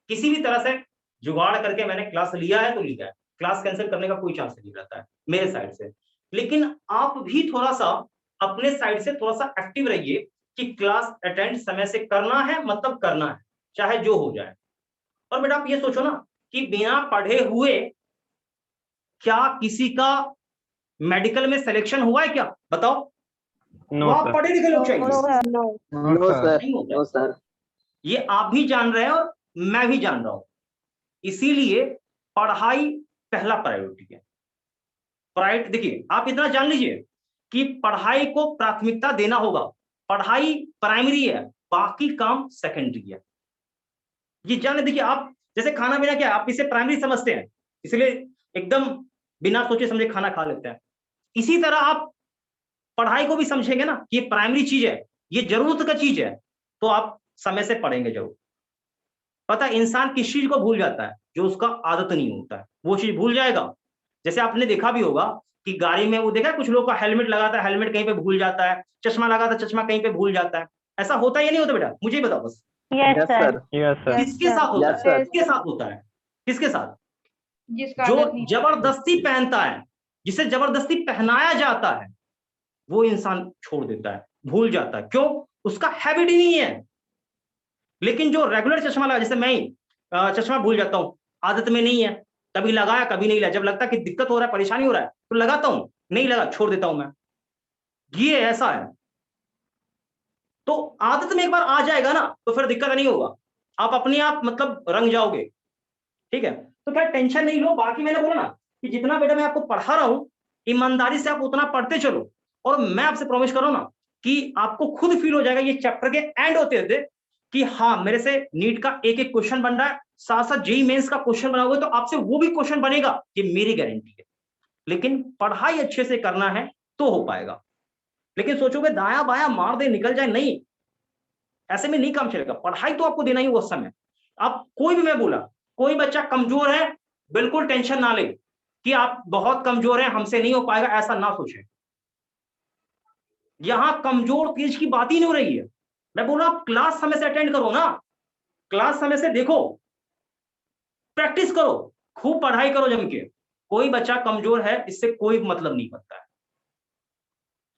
किसी भी तरह से जुगाड़ करके मैंने क्लास लिया है तो लिया है, क्लास कैंसिल करने का कोई चांस नहीं रहता है मेरे साइड से। लेकिन आप भी थोड़ा सा अपने साइड से थोड़ा सा एक्टिव रहिए कि क्लास अटेंड समय से करना है, मतलब करना है, चाहे जो हो जाए। और बेटा आप ये सोचो ना कि बिना पढ़े हुए क्या किसी का मेडिकल में सिलेक्शन हुआ है क्या, बताओ? No, आप sir. पढ़े लिखे लोग चाहिए, नो सर, नहीं होता। No sir. ये आप भी जान रहे हैं और मैं भी जान रहा हूं, इसीलिए पढ़ाई पहला प्रायोरिटी है। प्रायोरिटी देखिए, आप इतना जान लीजिए कि पढ़ाई को प्राथमिकता देना होगा, पढ़ाई प्राइमरी है, बाकी काम सेकेंडरी है। ये जान देखिए, आप जैसे खाना पीना क्या है, आप इसे प्राइमरी समझते हैं, इसलिए एकदम बिना सोचे समझे खाना खा लेते हैं। इसी तरह आप पढ़ाई को भी समझेंगे ना कि ये प्राइमरी चीज है, ये जरूरत का चीज है, तो आप समय से पढ़ेंगे जरूर। पता है इंसान किस चीज को भूल जाता है, जो उसका आदत नहीं होता है वो चीज भूल जाएगा। जैसे आपने देखा भी होगा कि गाड़ी में वो देखा कुछ लोग का हेलमेट लगाता है, हेलमेट कहीं पे भूल जाता है, चश्मा लगाता है, चश्मा कहीं पे भूल जाता है। ऐसा होता है या नहीं होता बेटा, मुझे ही बताओ बस। Yes sir. Yes, sir. किसके साथ होता Yes, है, sir. किसके साथ होता है, किसके साथ? जिसका जो आदत नहीं। जबरदस्ती पहनता है, जिसे जबरदस्ती पहनाया जाता है, वो इंसान छोड़ देता है, भूल जाता है। क्यों? उसका हैबिट ही नहीं है। लेकिन जो रेगुलर चश्मा लगा, जैसे मैं ही चश्मा भूल जाता हूँ, आदत में नहीं है, कभी लगाया कभी नहीं लगाया, जब लगता है कि दिक्कत हो रहा है, परेशानी हो रहा है तो लगाता हूँ, नहीं लगा छोड़ देता हूं मैं। ये ऐसा है। तो आदत में एक बार आ जाएगा ना तो फिर दिक्कत नहीं होगा, आप अपने आप मतलब रंग जाओगे। ठीक है, तो क्या टेंशन नहीं लो। बाकी मैंने बोला ना कि जितना बेटा मैं आपको पढ़ा रहा हूं, ईमानदारी से आप उतना पढ़ते चलो, और मैं आपसे प्रॉमिस करो ना कि आपको खुद फील हो जाएगा ये चैप्टर के एंड होते होते कि हाँ मेरे से नीट का एक एक क्वेश्चन बन रहा है, साथ साथ जेईई मेंस का क्वेश्चन बना हुआ है, तो आपसे वो भी क्वेश्चन बनेगा, ये मेरी गारंटी है। लेकिन पढ़ाई अच्छे से करना है तो हो पाएगा। लेकिन सोचोगे दाया बाया मार दे निकल जाए, नहीं, ऐसे में नहीं काम चलेगा। पढ़ाई तो आपको देना ही उस समय। आप कोई भी, मैं बोला कोई बच्चा कमजोर है, बिल्कुल टेंशन ना ले कि आप बहुत कमजोर हैं हमसे नहीं हो पाएगा, ऐसा ना सोचे। यहां कमजोर तेज की बात ही नहीं हो रही है। मैं बोल रहा हूं आप क्लास समय से अटेंड करो ना, क्लास समय से देखो, प्रैक्टिस करो, खूब पढ़ाई करो जम के। कोई बच्चा कमजोर है इससे कोई मतलब नहीं बनता है,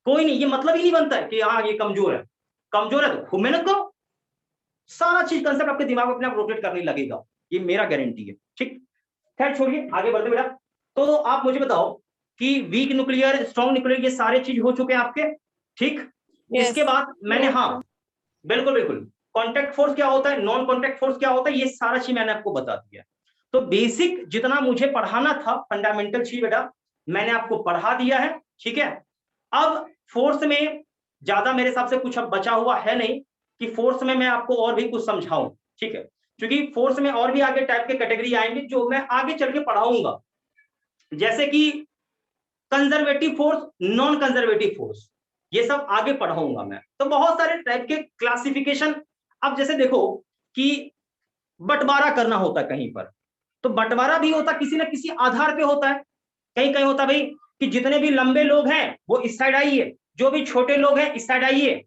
कोई नहीं, ये मतलब ही नहीं बनता है कि हाँ ये कमजोर है। कमजोर है तो खूब मेहनत करो, सारा चीज कंसेप्ट आपके दिमाग में अपने आप रोटेट करने लगेगा, ये मेरा गारंटी है। ठीक, खैर छोड़िए, आगे बढ़ते बेटा। तो आप मुझे बताओ कि वीक न्यूक्लियर, स्ट्रॉन्ग न्यूक्लियर, ये सारे चीज हो चुके हैं आपके, ठीक। इसके बाद मैंने, हाँ बिल्कुल बिल्कुल, कॉन्टैक्ट फोर्स क्या होता है, नॉन कॉन्टैक्ट फोर्स क्या होता है, ये सारा चीज मैंने आपको बता दिया। तो बेसिक जितना मुझे पढ़ाना था, फंडामेंटल चीज बेटा मैंने आपको पढ़ा दिया है, ठीक है। अब फोर्स में ज्यादा मेरे हिसाब से कुछ अब बचा हुआ है नहीं कि फोर्स में मैं आपको और भी कुछ समझाऊं, ठीक है, क्योंकि फोर्स में और भी आगे टाइप के कैटेगरी आएंगे जो मैं आगे चल के पढ़ाऊंगा, जैसे कि conservative force, non conservative force, ये सब आगे पढ़ाऊंगा मैं। तो बहुत सारे टाइप के क्लासिफिकेशन, अब जैसे देखो कि बंटवारा करना होता है कहीं पर, तो बंटवारा भी होता किसी न किसी आधार पे होता है। कहीं कहीं होता भाई कि जितने भी लंबे लोग हैं वो इस साइड आइए, जो भी छोटे लोग हैं इस साइड आइए,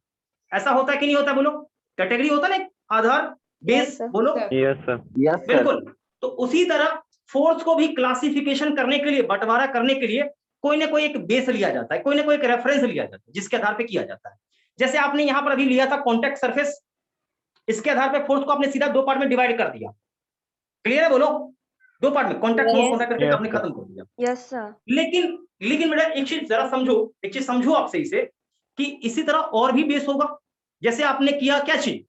ऐसा होता है कि नहीं होता, बोलो। कैटेगरी होता ना, आधार बेस, बोलो। Yes sir. Yes sir. बिल्कुल। तो उसी तरह फोर्स को भी क्लासिफिकेशन करने के लिए, बंटवारा करने के लिए कोई ना कोई एक बेस लिया जाता है, कोई ना कोई एक रेफरेंस लिया जाता है, जिसके आधार पे किया जाता है। जैसे आपने यहां पर अभी लिया था कॉन्टैक्ट सरफेस, इसके आधार पे फोर्स को आपने सीधा दो पार्ट में डिवाइड कर दिया। क्लियर है, बोलो। दो पार्ट में कॉन्टैक्ट फोर्स, कॉन्टैक्ट करके आपने खत्म कर दिया। Yes sir. लेकिन बेटा एक चीज जरा समझो, एक चीज समझो आप सही से, कि इसी तरह और भी बेस होगा। जैसे आपने किया क्या चीज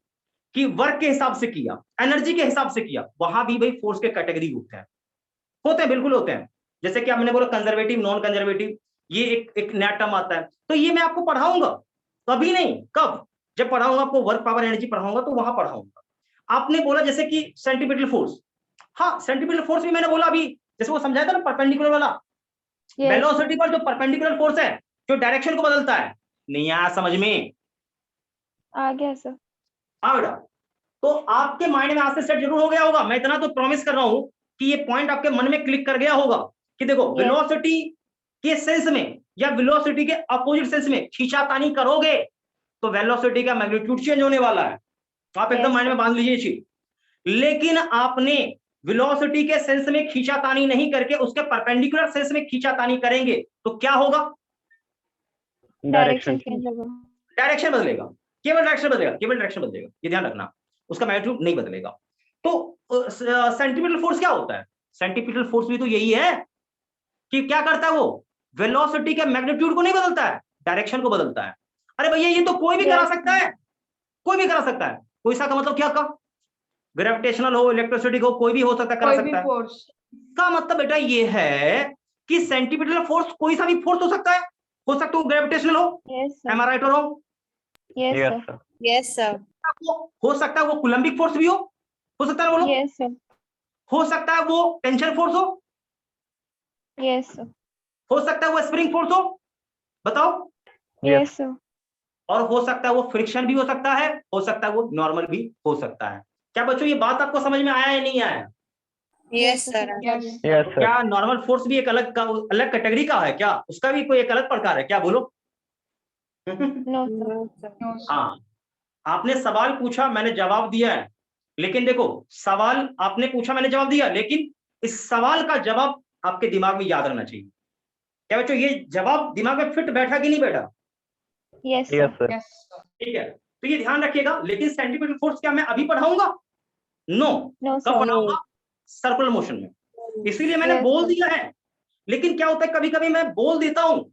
कि वर्क के हिसाब से किया, एनर्जी के हिसाब से किया, वहां भी भाई फोर्स के कैटेगरी होते हैं, बिल्कुल होते हैं। जैसे कि आपने बोला कंजर्वेटिव, नॉन कंजर्वेटिव, ये एक नया टर्म आता है, तो ये मैं आपको पढ़ाऊंगा, कभी नहीं, कब, जब पढ़ाऊंगा आपको वर्क पावर एनर्जी पढ़ाऊंगा तो वहां पढ़ाऊंगा। आपने बोला जैसे कि सेंटीपिटल फोर्स, हाँ सेंटीपिटल फोर्स भी मैंने बोला अभी, जैसे वो समझाया था ना परपेंडिकुलर वाला, वेलोसिटी पर जो परपेंडिकुलर फोर्स है, जो डायरेक्शन को बदलता है, नहीं आया समझ में? आ गया सर। हाँ बेटा, तो आपके माइंड में आज से सेट जरूर हो गया होगा, मैं इतना तो प्रॉमिस कर रहा हूं कि ये पॉइंट आपके मन में क्लिक कर गया होगा कि देखो वेलोसिटी के सेंस में या वेलोसिटी के अपोजिट सेंस में खींचातानी करोगे तो वेलोसिटी का मैग्नीट्यूड चेंज होने वाला है, तो आप एकदम माइंड में बांध लीजिए चीज। लेकिन आपने वेलोसिटी के सेंस में खींचातानी नहीं करके उसके परपेंडिकुलर सेंस में खींचातानी करेंगे तो क्या होगा? डायरेक्शन चेंज होगा। डायरेक्शन बदलेगा, केवल डायरेक्शन बदलेगा, केवल डायरेक्शन बदलेगा, ये ध्यान रखना, उसका मैग्नीट्यूड नहीं बदलेगा। तो सेंटीपिटल फोर्स क्या होता है? सेंटीपिटल फोर्स भी तो यही है कि क्या करता है वो, वेलोसिटी के मैग्नीट्यूड को नहीं बदलता है, डायरेक्शन को बदलता है। अरे भैया ये तो कोई भी करा सकता है, कोई भी करा सकता है। कोई सा का मतलब क्या का, ग्रेविटेशनल हो, इलेक्ट्रिसिटी हो, कोई भी हो सकता है, करा सकता है। फोर्स का मतलब बेटा ये है कि सेंटीपिटल फोर्स कोई सा भी फोर्स हो सकता है, ग्रेविटेशनल हो, एम आई राइट और wrong? Yes sir. Yes sir. हो सकता है वो कूलम्बिक फोर्स भी हो सकता है, बोलो। Yes sir. हो सकता है वो टेंशन फोर्स हो, यस सर। हो सकता है वो स्प्रिंग फोर्स हो, बताओ। Yes sir. और हो सकता है वो फ्रिक्शन भी हो सकता है, हो सकता है वो नॉर्मल भी हो सकता है। क्या बच्चों ये बात आपको समझ में आया या नहीं आया? Yes sir. Yes sir. क्या नॉर्मल फोर्स भी एक अलग कैटेगरी का है क्या? उसका भी कोई एक अलग प्रकार है क्या, बोलो? No sir. हाँ, आपने सवाल पूछा, मैंने जवाब दिया है, लेकिन देखो सवाल आपने पूछा, मैंने जवाब दिया, लेकिन इस सवाल का जवाब आपके दिमाग में याद रहना चाहिए। क्या बच्चों ये जवाब दिमाग में फिट बैठा कि नहीं बैठा? Yes yes sir. सर। ठीक है, तो ये ध्यान रखिएगा। लेकिन सेंटीपिटल फोर्स क्या मैं अभी पढ़ाऊंगा? नो। नो कब सर। पढ़ाऊंगा? सर्कुलर मोशन में। इसीलिए मैंने Yes, बोल sir. दिया है। लेकिन क्या होता है कभी कभी मैं बोल देता हूं,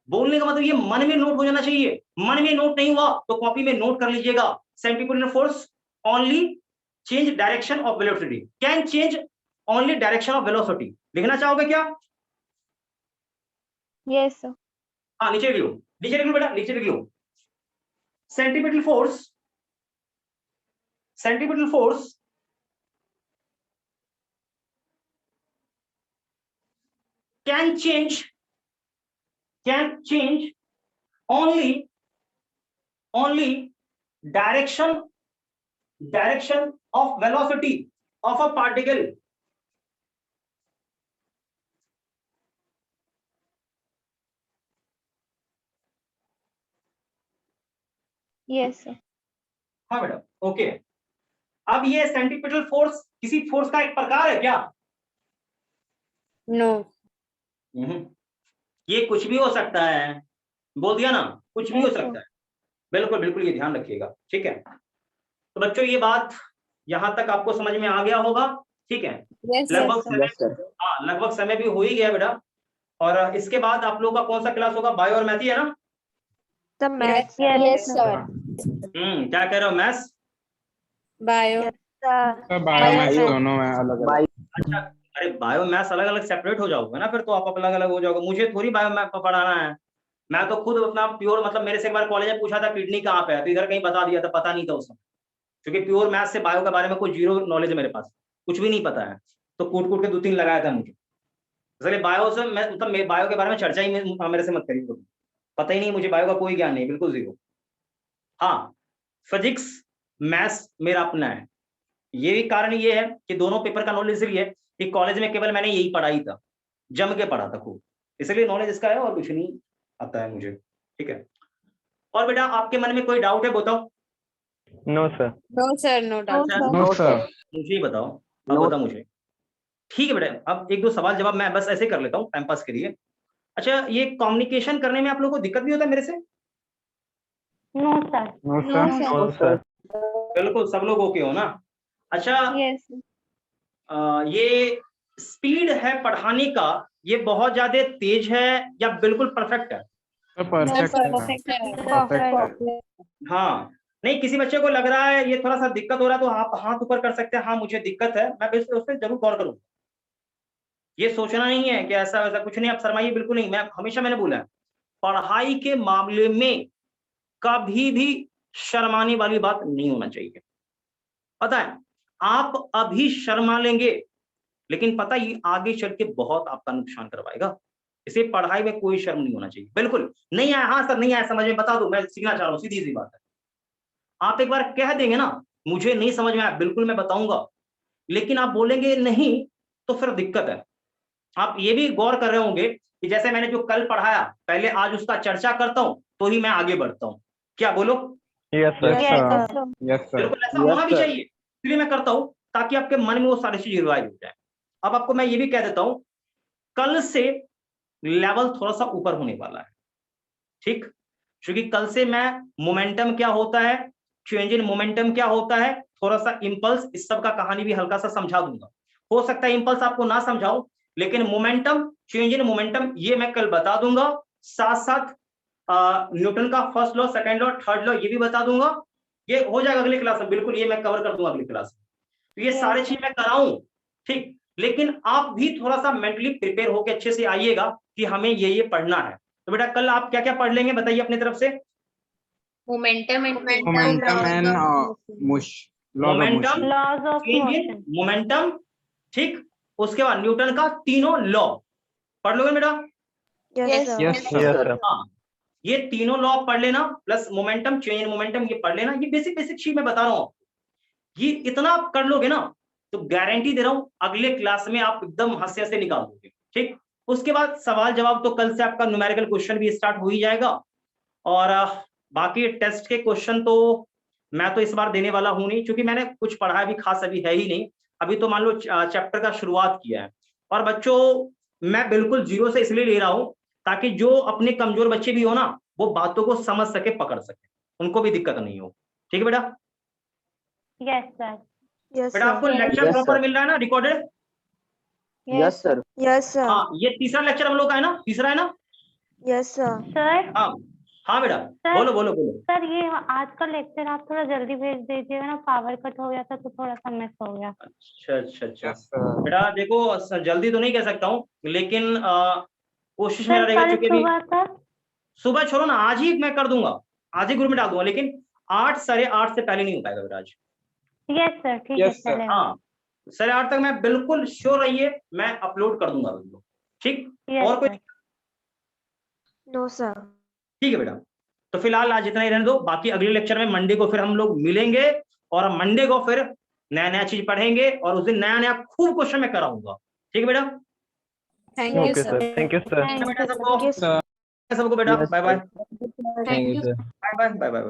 बोलने का मतलब ये मन में नोट हो जाना चाहिए। मन में नोट नहीं हुआ तो कॉपी में नोट कर लीजिएगा। Centripetal force only change direction of velocity, can change only direction of velocity. लिखना चाहोगे क्या? Yes sir. हाँ नीचे लिख लो, नीचे लिख लो बेटा, नीचे लिख लो। Centripetal force can change only direction of velocity of a particle. Yes sir. हाँ बेटा, ओके। अब ये सेंटीपिटल फोर्स किसी फोर्स का एक प्रकार है क्या? नो। ये कुछ भी हो सकता है, बोल दिया ना, कुछ भी हो सकता है। बिल्कुल बिल्कुल, ये ध्यान रखिएगा, ठीक है। तो बच्चों ये बात यहां तक आपको समझ में आ गया होगा, ठीक है, Yes, लगभग समय, Yes, sir. हाँ लगभग समय भी हो ही गया बेटा। और इसके बाद आप लोगों का कौन सा क्लास होगा? बायो और मैथ ही है ना? The maths. Yes, sir. क्या कह रहे हो? Maths? Bio. Sir biomaths Bio. दोनों है अलग अलग। By अच्छा, अरे बायो मैथ्स अलग अलग सेपरेट हो जाओगे ना, फिर तो आप अलग अलग हो जाओगे। मुझे थोड़ी बायो मैथ पढ़ाना है, मैं तो खुद अपना प्योर, मतलब मेरे से एक बार कॉलेज में पूछा था किडनी कहाँ पे है, तो इधर कहीं बता दिया था, पता नहीं था उसमें, क्योंकि प्योर मैथ से बायो के बारे में कोई जीरो नॉलेज है मेरे पास, कुछ भी नहीं पता है, तो कूट कूट के 2-3 लगाया था मुझे। इसलिए बायो से मैं, मतलब बायो के बारे में चर्चा ही मेरे से मत करिए, पता ही नहीं मुझे, बायो का कोई ज्ञान नहीं, बिल्कुल जीरो। हाँ, फिजिक्स मैथ्स मेरा अपना है। ये भी कारण ये है कि दोनों पेपर का नॉलेज इसलिए कि कॉलेज में केवल मैंने यही पढ़ा ही था, जम के पढ़ा था खूब, इसलिए नॉलेज इसका है और कुछ नहीं आता है मुझे। ठीक है, और बेटा आपके मन में कोई डाउट है बताओ? No, sir. No, sir. No doubt. No sir. मुझे ही बताओ, अब No. बताओ मुझे। ठीक है बेटा, अब 1-2 सवाल जवाब मैं बस ऐसे कर लेता हूँ टाइम पास के लिए। अच्छा, ये कम्युनिकेशन करने में आप लोगों को दिक्कत भी होता है मेरे से? No, sir. No sir. No, sir. बिल्कुल, सब लोग ओके हो ना? अच्छा, Yes. ये स्पीड है पढ़ाने का, ये बहुत ज्यादा तेज है या बिल्कुल परफेक्ट है? सर परफेक्ट है। परफेक्ट है। हाँ, नहीं किसी बच्चे को लग रहा है ये थोड़ा सा दिक्कत हो रहा है तो आप हाथ ऊपर कर सकते हैं, हाँ मुझे दिक्कत है, मैं उस पर जरूर गौर करूंगा। ये सोचना नहीं है कि ऐसा वैसा कुछ नहीं, आप शर्माइए बिल्कुल नहीं। मैं हमेशा मैंने बोला है, पढ़ाई के मामले में कभी भी शर्माने वाली बात नहीं होना चाहिए। पता है, आप अभी शर्मा लेंगे लेकिन पता ही आगे चल के बहुत आपका नुकसान करवाएगा। इसे पढ़ाई में कोई शर्म नहीं होना चाहिए, बिल्कुल नहीं आया, हाँ सर नहीं आया समझ में, बता दो मैं सीखना चाह रहा हूँ, सीधी सी बात है। आप एक बार कह देंगे ना मुझे नहीं समझ में आया, बिल्कुल मैं बताऊंगा, लेकिन आप बोलेंगे नहीं तो फिर दिक्कत है। आप ये भी गौर कर रहे होंगे कि जैसे मैंने जो कल पढ़ाया, पहले आज उसका चर्चा करता हूं तो ही मैं आगे बढ़ता हूं। क्या बोलो? Yes, sir. Yes sir. Yes sir. बिल्कुल ऐसा Yes, होना भी sir. चाहिए, इसलिए मैं करता हूं ताकि आपके मन में वो सारी चीज रिवाइज हो जाए। अब आपको मैं ये भी कह देता हूं, कल से लेवल थोड़ा सा ऊपर होने वाला है, ठीक? क्योंकि कल से मैं मोमेंटम क्या होता है, चेंज इन मोमेंटम क्या होता है, थोड़ा सा इंपल्स, इस सब का कहानी भी हल्का सा समझा दूंगा। हो सकता है इंपल्स आपको ना समझाओ, लेकिन मोमेंटम, चेंज इन मोमेंटम ये मैं कल बता दूंगा। साथ साथ न्यूटन का first law, second law, third law ये भी बता दूंगा। ये हो जाएगा अगली क्लास में, बिल्कुल ये मैं कवर कर दूंगा अगली क्लास में। तो ये सारी चीज मैं कराऊं, ठीक, लेकिन आप भी थोड़ा सा मेंटली प्रिपेयर होकर अच्छे से आइएगा कि हमें ये पढ़ना है। तो बेटा कल आप क्या क्या पढ़ लेंगे बताइए अपनी तरफ से? Momentum and momentum and momentum, laws of change in motion. Momentum, ठीक, उसके बाद न्यूटन का तीनों लॉ पढ़ लोगे बेटा? Yes, sir. Yes Yes, sir. sir. हाँ, ये तीनों लॉ पढ़ लेना, plus momentum, change in momentum ये पढ़ लेना। ये बेसिक बेसिक चीज मैं बता रहा हूँ, ये इतना आप कर लोगे ना तो गारंटी दे रहा हूं अगले क्लास में आप एकदम हंसे हंसे निकाल दोगे, ठीक। उसके बाद सवाल जवाब तो कल से आपका न्यूमेरिकल क्वेश्चन भी स्टार्ट हो ही जाएगा, और बाकी टेस्ट के क्वेश्चन तो मैं तो इस बार देने वाला हूं नहीं, क्योंकि मैंने कुछ पढ़ा भी खास अभी है ही नहीं। अभी तो मान लो चैप्टर का शुरुआत किया है, और बच्चों मैं बिल्कुल जीरो से इसलिए ले रहा हूं ताकि जो अपने कमजोर बच्चे भी हो ना वो बातों को समझ सके, पकड़ सके, उनको भी दिक्कत नहीं हो, ठीक है बेटा? Yes, sir. Yes, बेटा आपको sir. Lecture Yes, proper sir. मिल रहा है ना, recorded? Yes, sir. Yes, sir. हाँ, ये तीसरा लेक्चर हम लोग का है ना, तीसरा है ना? Yes, sir. Sir, हाँ हाँ बेटा, Sir. बोलो बोलो बोलो। सर ये आज का लेक्चर आप थोड़ा जल्दी भेज दीजिएगा ना, पावर कट हो गया था तो थोड़ा सा मिस हो गया। अच्छा अच्छा अच्छा यस सर। बेटा देखो, जल्दी तो नहीं कह सकता हूँ, लेकिन कोशिश मेरा सर रहेगा, कल क्योंकि अभी सुबह तक। सुबह छोड़ो ना, आज ही मैं कर दूंगा, आज ही ग्रुप में डाल दूंगा, लेकिन 8 साढ़े 8 से पहले नहीं हो पाएगा बेटा आज। यस सर, ठीक है Yes, sir. चलेगा। हाँ, 8:30 तक मैं बिल्कुल श्योर रहिए, मैं अपलोड कर दूंगा वीडियो, ठीक। Yes, और कोई? sir. No, sir. ठीक है बेटा, तो फिलहाल आज इतना ही रहने दो, बाकी अगले लेक्चर में मंडे को फिर हम लोग मिलेंगे, और मंडे को फिर नया नया चीज पढ़ेंगे, और उस दिन नया नया खूब क्वेश्चन मैं कराऊंगा, ठीक है बेटा? Thank you, Okay, sir. sir. Thank you, sir. Thank बेटा you, sir. सबको, Thank you, sir. सबको बेटा, Yes, bye bye sir. Thank you. Bye bye bye bye.